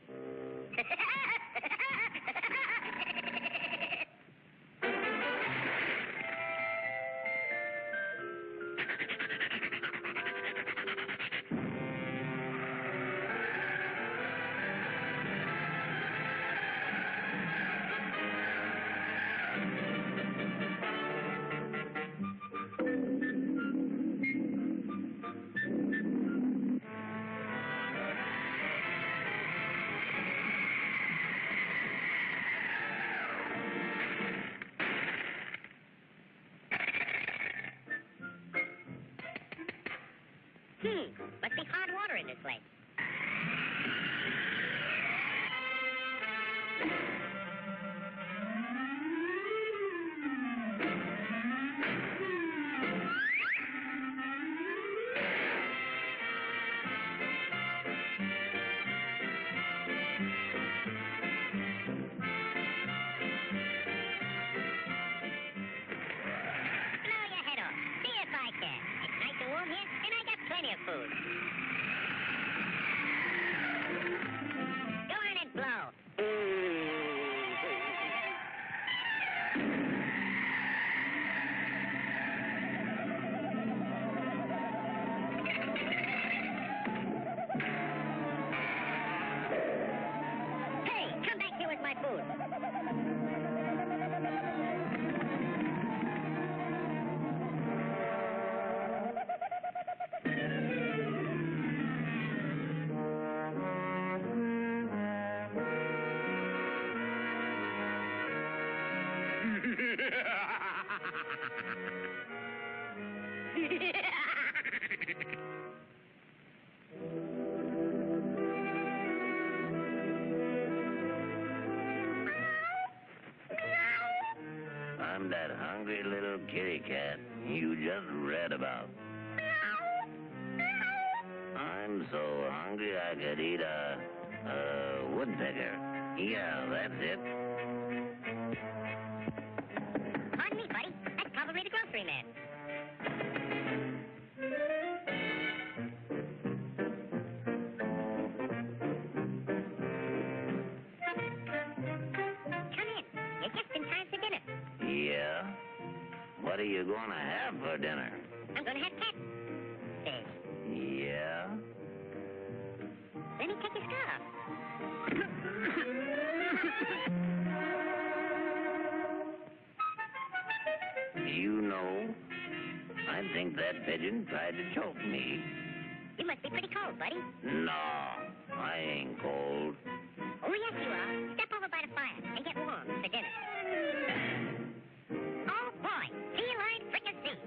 Must be hard water in this lake. Blow your head off. See if I can. It's nice and warm here, and I got plenty of food. Go on and blow. hungry little kitty cat you just read about. I'm so hungry I could eat a woodpecker. Yeah, that's it. Pardon me, buddy. That's probably the grocery man. Come in. You're just in time for dinner. Yeah? What are you going to have for dinner? I'm going to have cat fish. Yeah? Let me take your scarf. You know, I think that pigeon tried to choke me. You must be pretty cold, buddy. No, I ain't cold. Oh, yes, you are. Step over by the fire and get warm for dinner. Oh, boy. Feline fricassee.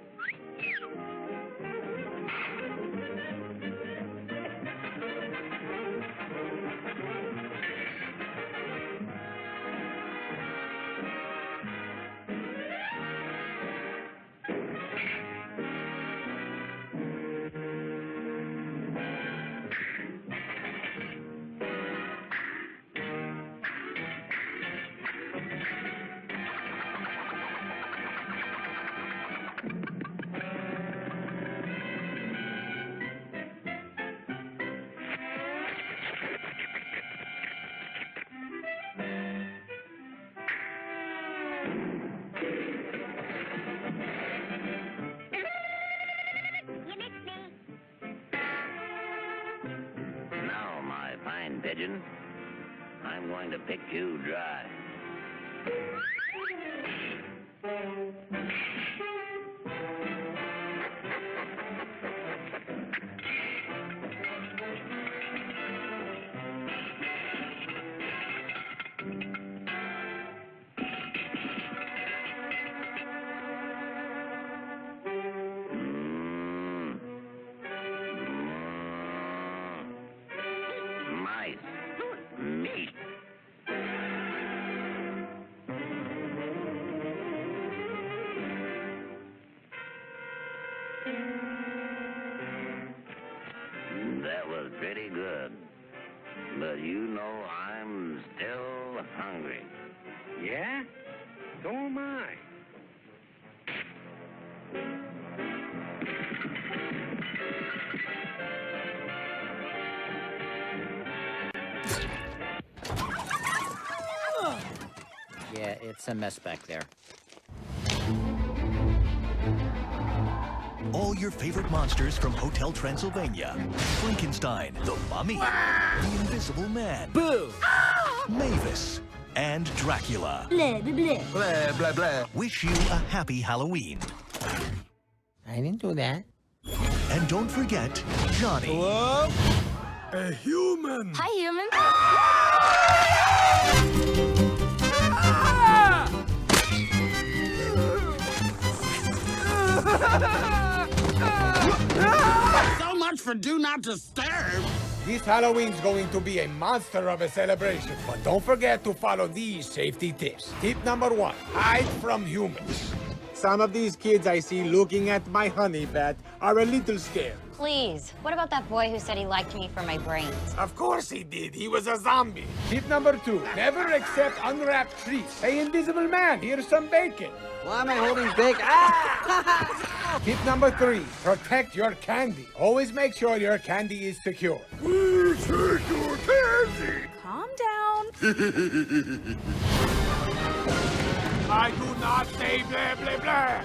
Now, my fine pigeon, I'm going to pick you dry. Mice. Meat. That was pretty good. But you know I'm still hungry. Yeah? So am I. Yeah, it's a mess back there. All your favorite monsters from Hotel Transylvania. Frankenstein, the Mummy, the Invisible Man, Boo! Mavis, and Dracula. Blah, blah, blah. Blah, blah, blah. Wish you a happy Halloween. I didn't do that. And don't forget, Johnny. Hello? A human! Hi, human. So much for Do Not Disturb! This Halloween's going to be a monster of a celebration. But don't forget to follow these safety tips. Tip number 1, hide from humans. Some of these kids I see looking at my honey bat are a little scared. Please, what about that boy who said he liked me for my brains? Of course he did. He was a zombie. Tip number 2, never accept unwrapped treats. Hey, Invisible Man, here's some bacon. Why am I holding bacon? Ah! Tip number 3, protect your candy. Always make sure your candy is secure. We'll take your candy. Calm down. I do not say blah, blah, blah.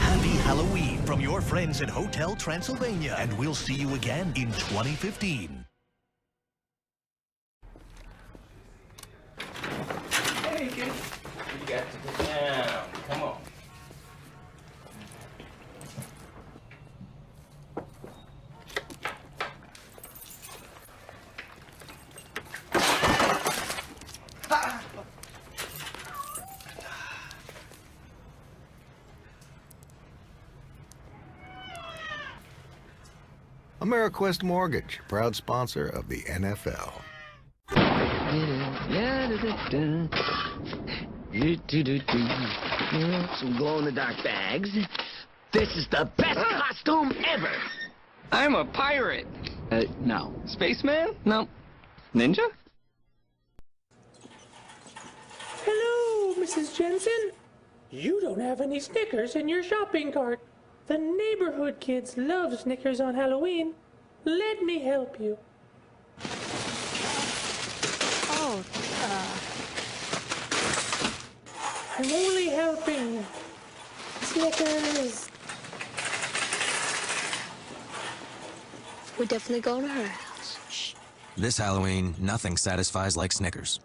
Happy Halloween from your friends at Hotel Transylvania. And we'll see you again in 2015. Hey, kid. You got to go down. Come on. AmeriQuest Mortgage, proud sponsor of the NFL. Some glow-in-the-dark bags. This is the best costume ever. I'm a pirate. No. Spaceman? No. Ninja? Hello, Mrs. Jensen. You don't have any Snickers in your shopping cart. The neighborhood kids love Snickers on Halloween. Let me help you. Oh, I'm only helping. Snickers. we're definitely going to her house. Shh. This Halloween, nothing satisfies like Snickers.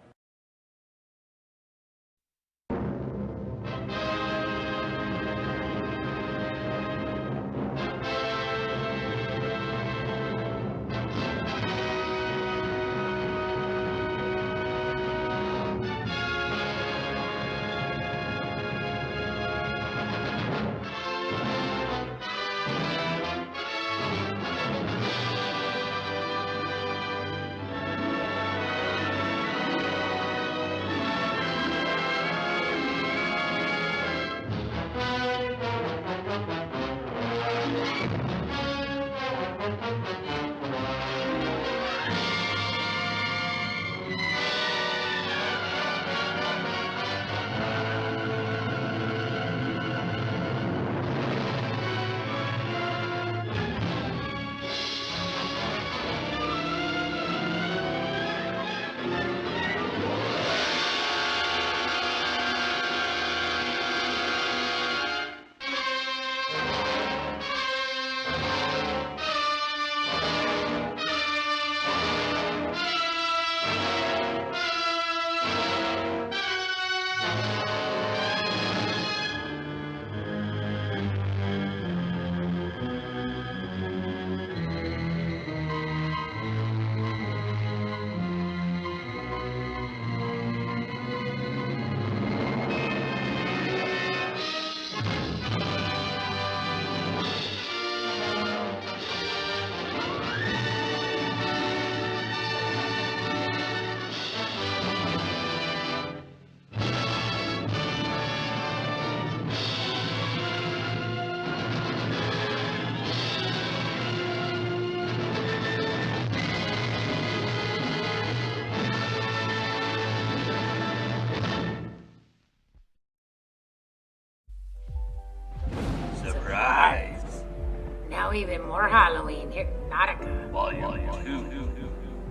Now even more Halloween, Hypnotica.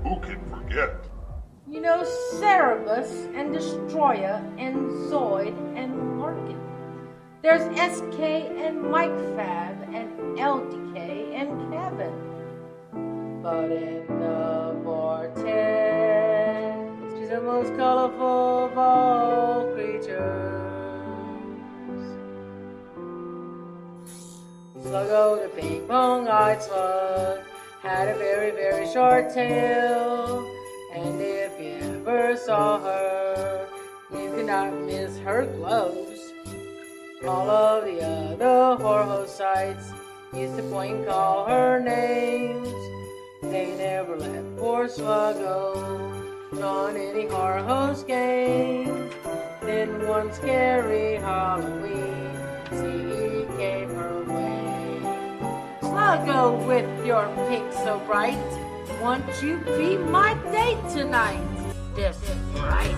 Who can forget? You know, Cerebus and Destroyer and Zoid and Larkin. There's SK and Mike Fab and LDK and Kevin. But in the vortex, she's the most colorful of all creatures. Sluggo the ping pong eyed slug had a very, very short tail. And if you ever saw her, you could not miss her gloves. All of the other horror sites used to point and call her names. They never let poor Sluggo on any horror host game. Then one scary Halloween, CE came her way. Sluggo with your pink so bright, won't you be my date tonight? This is right.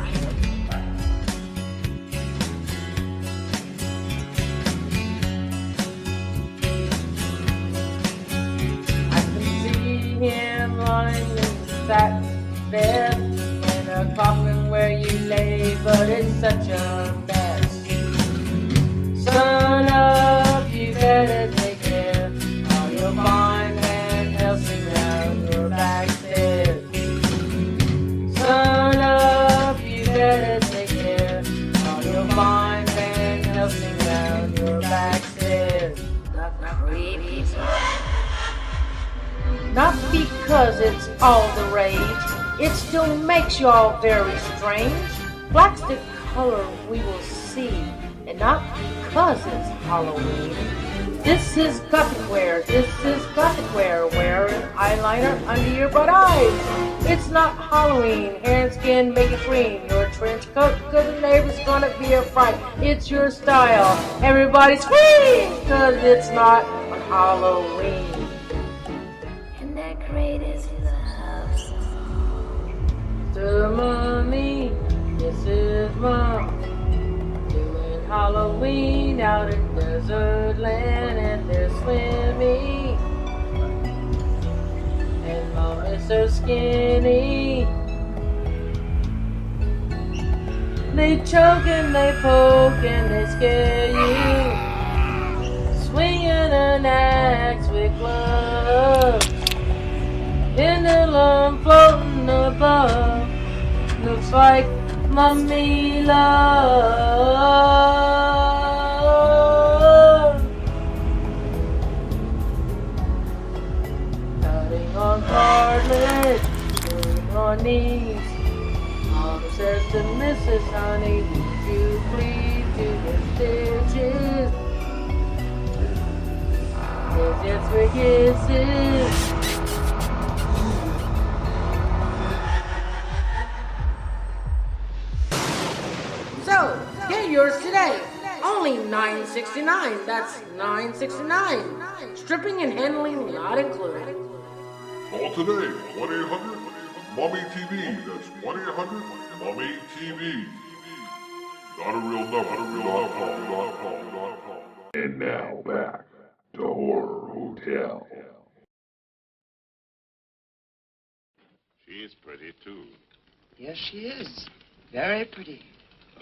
I can see him lying in the satin bed in a coffin where you lay, but it's such a mess. Son of, you better take care, or you'll find Van Helsing round your backstairs. Son of, you better take care, or you'll find Van Helsing round your backstairs. Not because it's all the rage, it still makes you all very strange. Black's the color we will see, and not because it's Halloween. This is Gothic wear, wear an eyeliner under your butt eyes. It's not Halloween. Hair and skin make it green. Your trench coat, cause the neighbor's gonna be a fright. It's your style. Everybody scream, cause it's not on Halloween. And their greatest love song. To mommy, this is Mom. Doing Halloween out in desert land, and they're swimming. And Mom is so skinny. They choke and they poke and they scare you. Swinging an axe with gloves. Pendulum floating above. Looks like Mommy love. Cutting on cartilage, putting on knees. Mom says to Mrs. Honey, would you please do the stitches? Digits for kisses. So, get yours today. Only $9.69. That's $9.69. Stripping and handling not included. Call today, 1-800-MOMMY-TV. That's 1-800-MOMMY-TV. Not a real number, And now back to Horror Hotel. She's pretty, too. Yes, she is. Very pretty.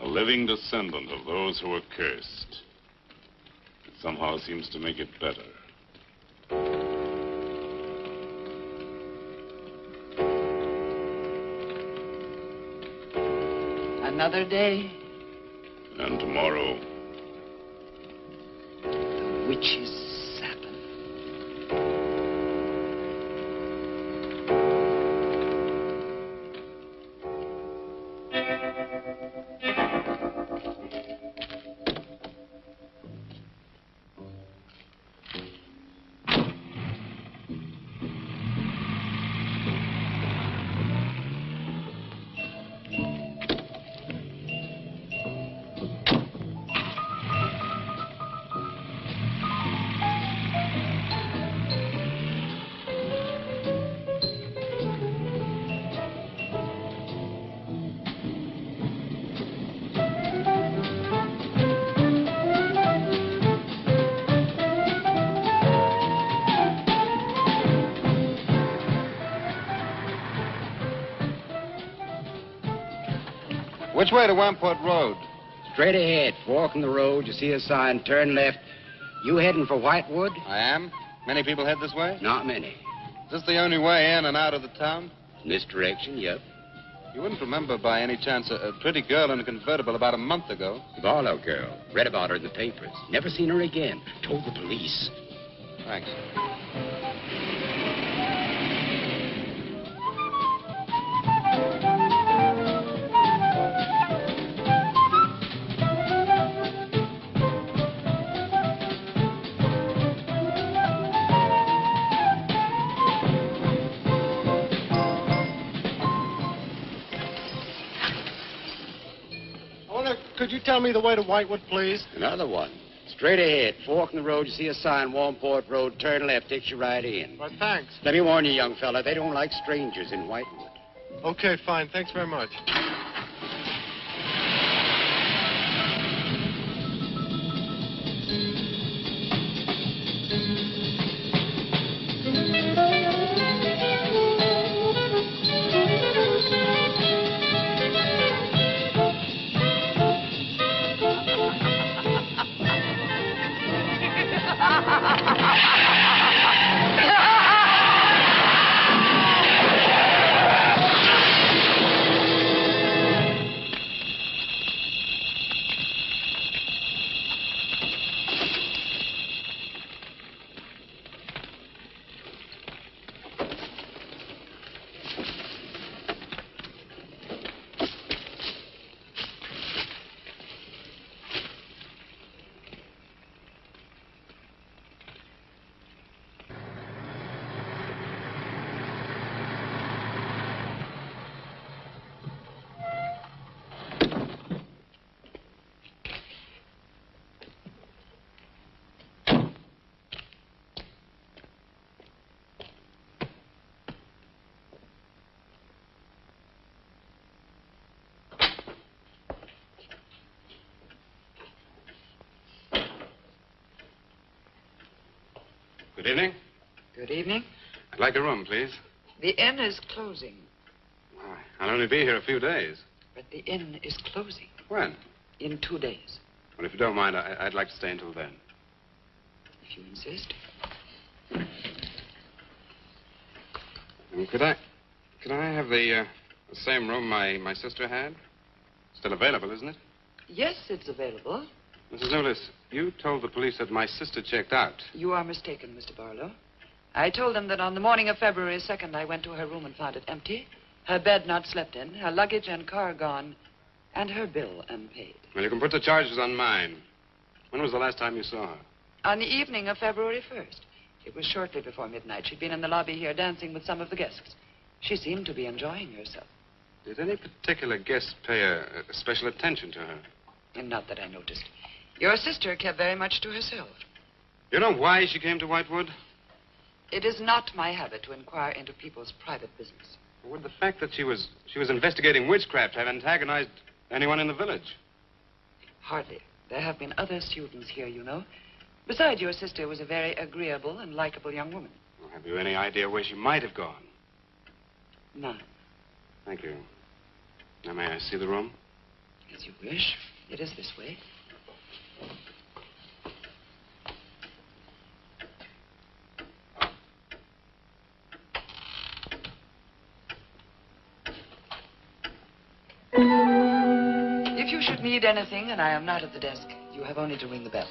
A living descendant of those who were cursed. It somehow seems to make it better. Another day. And tomorrow. The witch's Sabbath. Which way to Wamport Road? Straight ahead. Fork in the road. You see a sign. Turn left. You heading for Whitewood? I am. Many people head this way? Not many. Is this the only way in and out of the town? In this direction, yep. You wouldn't remember by any chance a pretty girl in a convertible about a month ago? Barlow girl. Read about her in the papers. Never seen her again. Told the police. Thanks. Could you tell me the way to Whitewood, please? Another one. Straight ahead. Fork in the road. You see a sign, Wamport Road. Turn left. Takes you right in. Well, thanks. Let me warn you, young fella. They don't like strangers in Whitewood. Okay, fine. Thanks very much. Good evening. Good evening. I'd like a room, please. The inn is closing. Why, I'll only be here a few days. But the inn is closing. When? In 2 days. Well, if you don't mind, I'd like to stay until then. If you insist. Could I have the same room my sister had? Still available, isn't it? Yes, it's available. Mrs. Newless, you told the police that my sister checked out. You are mistaken, Mr. Barlow. I told them that on the morning of February 2nd, I went to her room and found it empty, her bed not slept in, her luggage and car gone, and her bill unpaid. Well, you can put the charges on mine. When was the last time you saw her? On the evening of February 1st. It was shortly before midnight. She'd been in the lobby here dancing with some of the guests. She seemed to be enjoying herself. Did any particular guest pay a special attention to her? And not that I noticed. Your sister kept very much to herself. You know why she came to Whitewood? It is not my habit to inquire into people's private business. Would the fact that she was investigating witchcraft have antagonized anyone in the village? Hardly. There have been other students here, you know. Besides, your sister was a very agreeable and likable young woman. Well, have you any idea where she might have gone? None. Thank you. Now, may I see the room? As you wish. It is this way. If you should need anything and I am not at the desk, you have only to ring the bell.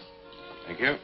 Thank you.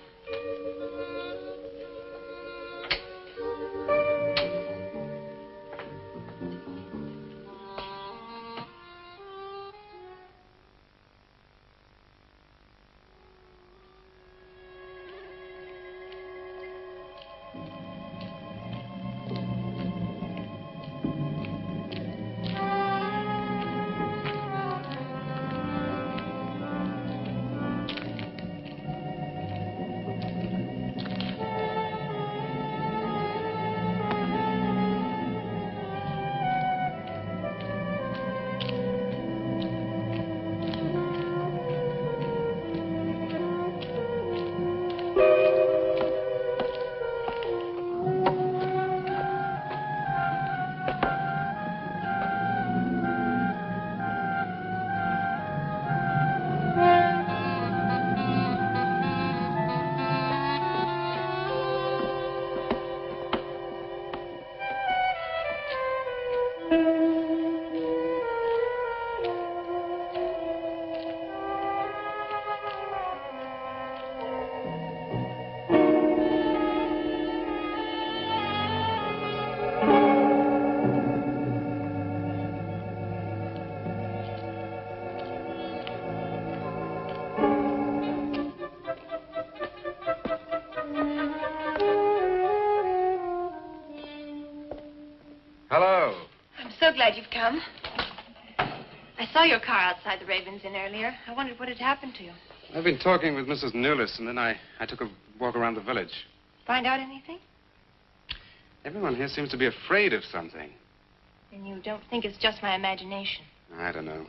Hello. I'm so glad you've come. I saw your car outside the Ravens Inn earlier. I wondered what had happened to you. I've been talking with Mrs. Newless, and then I took a walk around the village. Find out anything? Everyone here seems to be afraid of something. And you don't think it's just my imagination? I don't know.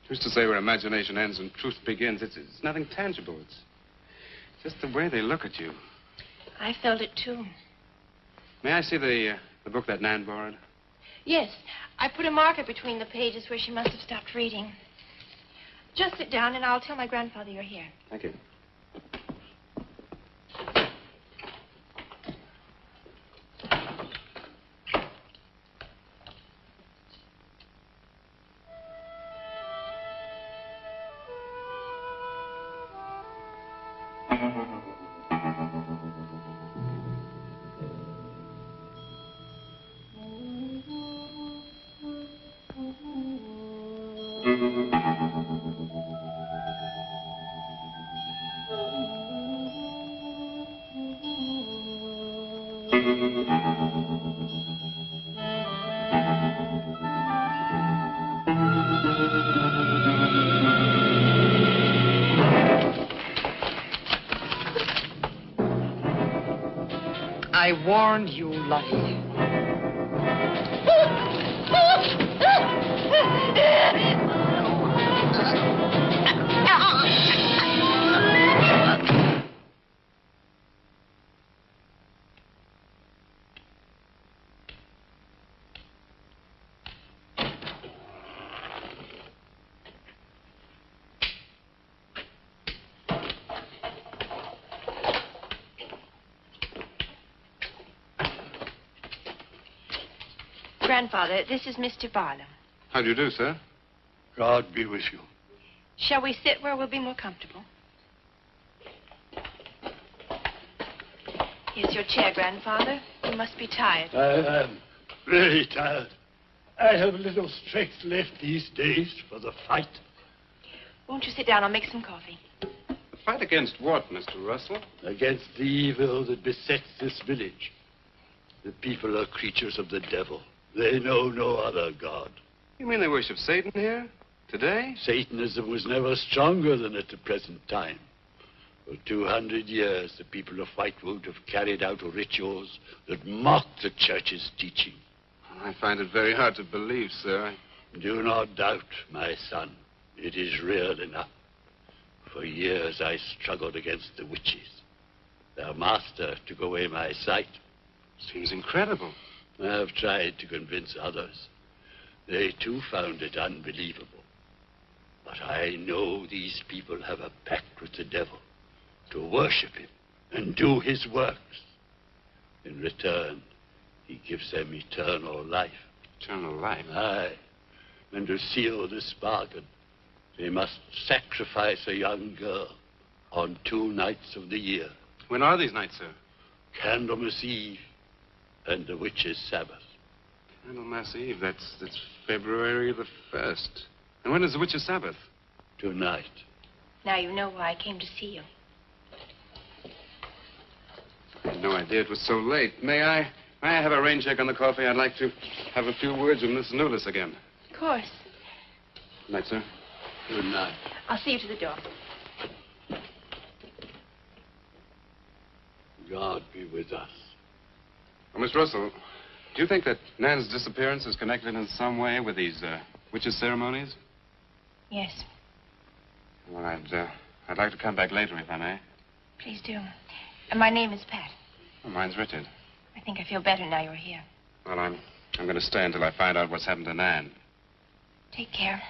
Who's to say where imagination ends and truth begins? It's nothing tangible. It's just the way they look at you. I felt it, too. May I see the book that Nan borrowed? Yes. I put a marker between the pages where she must have stopped reading. Just sit down, and I'll tell my grandfather you're here. Thank you. I warned you, Lottie. Grandfather, this is Mr. Barlow. How do you do, sir? God be with you. Shall we sit where we'll be more comfortable? Here's your chair, Grandfather. You must be tired. I am very tired. I have little strength left these days for the fight. Won't you sit down? I'll make some coffee. The fight against what, Mr. Russell? Against the evil that besets this village. The people are creatures of the devil. They know no other God. You mean they worship Satan here? Today? Satanism was never stronger than at the present time. For 200 years, the people of Whitewood have carried out rituals that mock the church's teaching. I find it very hard to believe, sir. Do not doubt, my son. It is real enough. For years I struggled against the witches. Their master took away my sight. Seems incredible. I have tried to convince others. They too found it unbelievable. But I know these people have a pact with the devil to worship him and do his works. In return, he gives them eternal life. Eternal life? Aye. And to seal this bargain, they must sacrifice a young girl on 2 nights of the year. When are these nights, sir? Candlemas Eve and the Witches' Sabbath. Candlemas Eve, that's February the 1st. And when is the Witches' Sabbath? Tonight. Now you know why I came to see you. I had no idea it was so late. May I have a rain check on the coffee? I'd like to have a few words with Miss Newless again. Of course. Good night, sir. Good night. I'll see you to the door. God be with us. Well, Miss Russell, do you think that Nan's disappearance is connected in some way with these witches' ceremonies? Yes. Well, I'd like to come back later, if I may. Please do. And my name is Pat. Well, mine's Richard. I think I feel better now you're here. Well, I'm going to stay until I find out what's happened to Nan. Take care.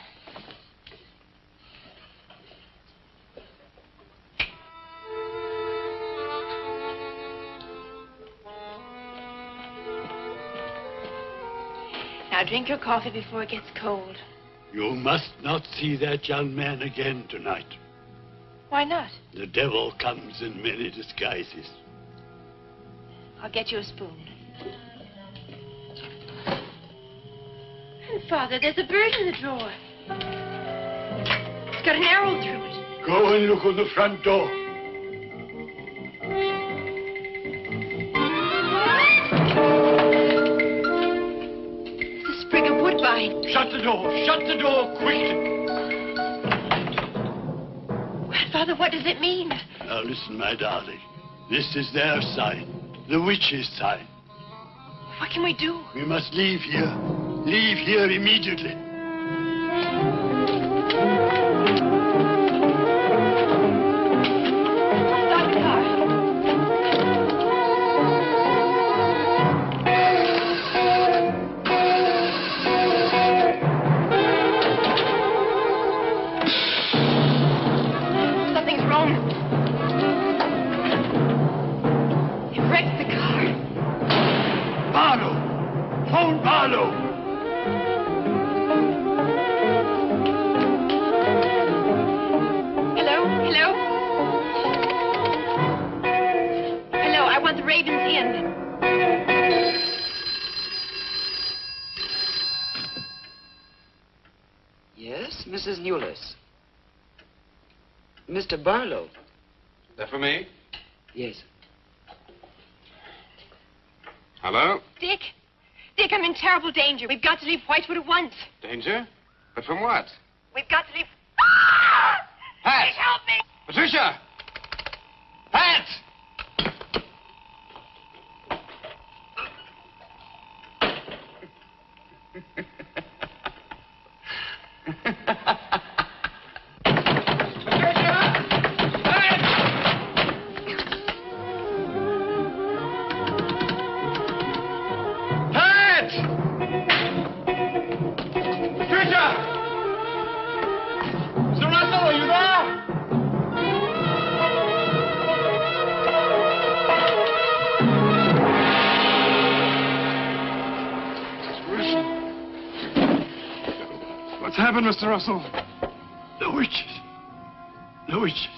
Now drink your coffee before it gets cold. You must not see that young man again tonight. Why not? The devil comes in many disguises. I'll get you a spoon. And Father, there's a bird in the drawer. It's got an arrow through it. Go and look on the front door. It's a sprig of woodbine. Shut the door. Shut the door quickly. Grandfather, what does it mean? Now listen, my darling. This is their sign. The witch's sign. What can we do? We must leave here. Leave here immediately. Stop the car. Something's wrong. It wrecked the car. Barlow! Phone Barlow! Hello? Hello? Hello, I want the Ravens Inn. Yes, Mrs. Newless. Mr. Barlow. That for me? Yes. Hello? Dick? Dick, I'm in terrible danger. We've got to leave Whitewood at once. Danger? But from what? We've got to leave... Ah! Pat! Please help me! Patricia! Pat! What's happened, Mr. Russell? The witches. The witches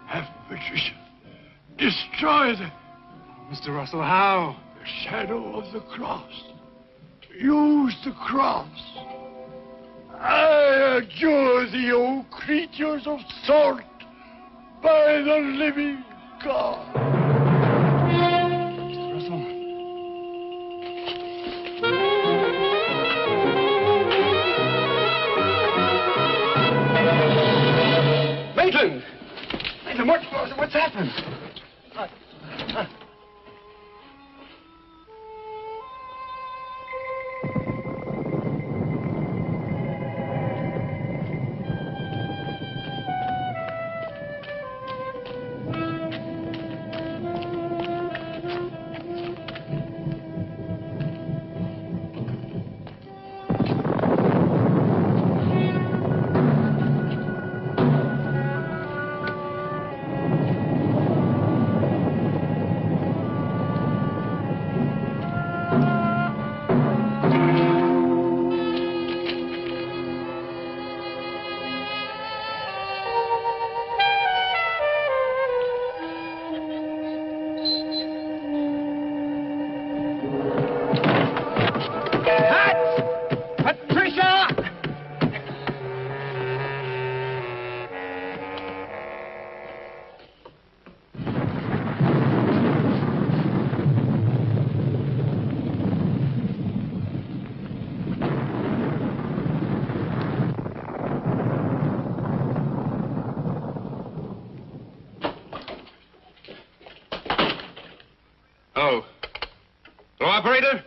have Patricia. Destroy them. Mr. Russell, how? The shadow of the cross. Use the cross. I adjure thee, O creatures of salt, by the living God. Mr. Russell. Maitland! Maitland, what's happened? Hello, operator?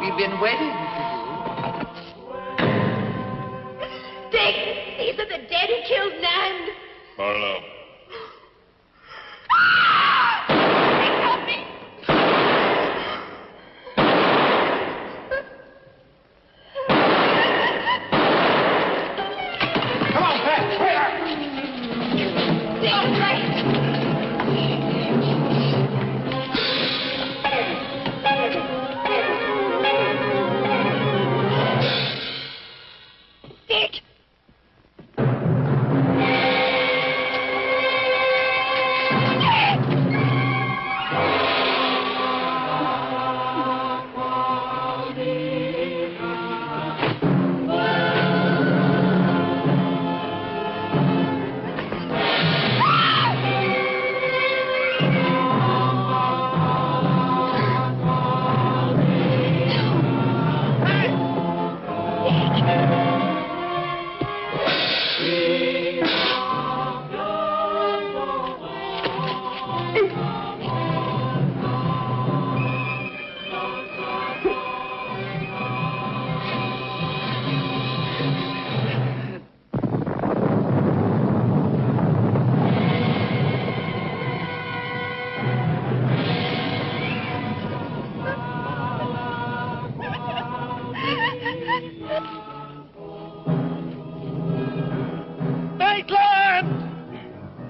We've been waiting for you. Dick, these are the dead who killed Nan. Barlow. Help me. Come on, Pat. Dick!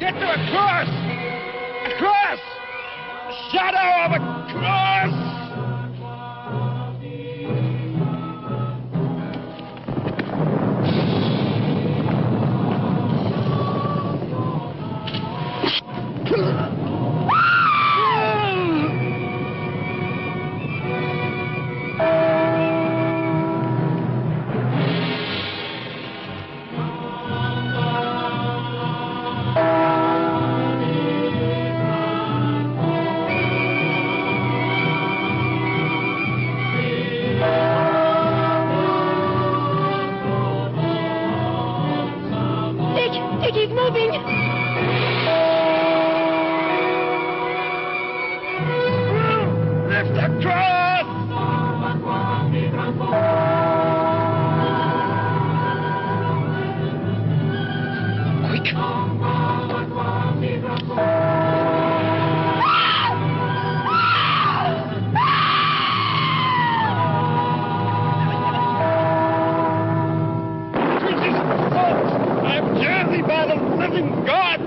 Get to a cross! A cross! The shadow of a cross! He's moving. Lift the cross! Quick! Jersey by the living God!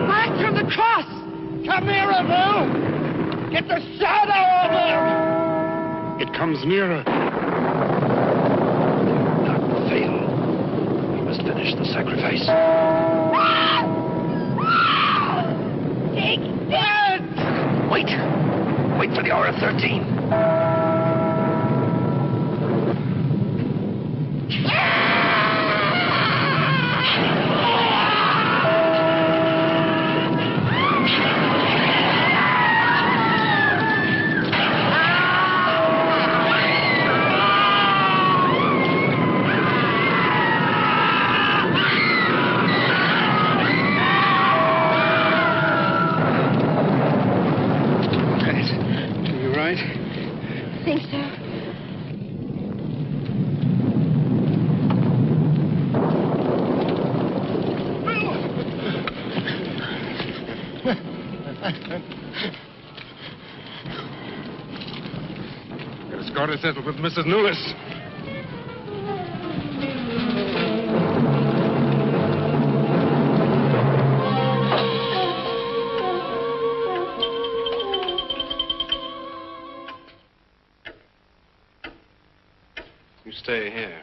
Back from the cross! Come nearer, Lou! Get the shadow of him! It comes nearer. Not fail. We must finish the sacrifice. He's dead! Wait for the hour of 13. I think so. Got a score to settle with Mrs. Newless. You stay here.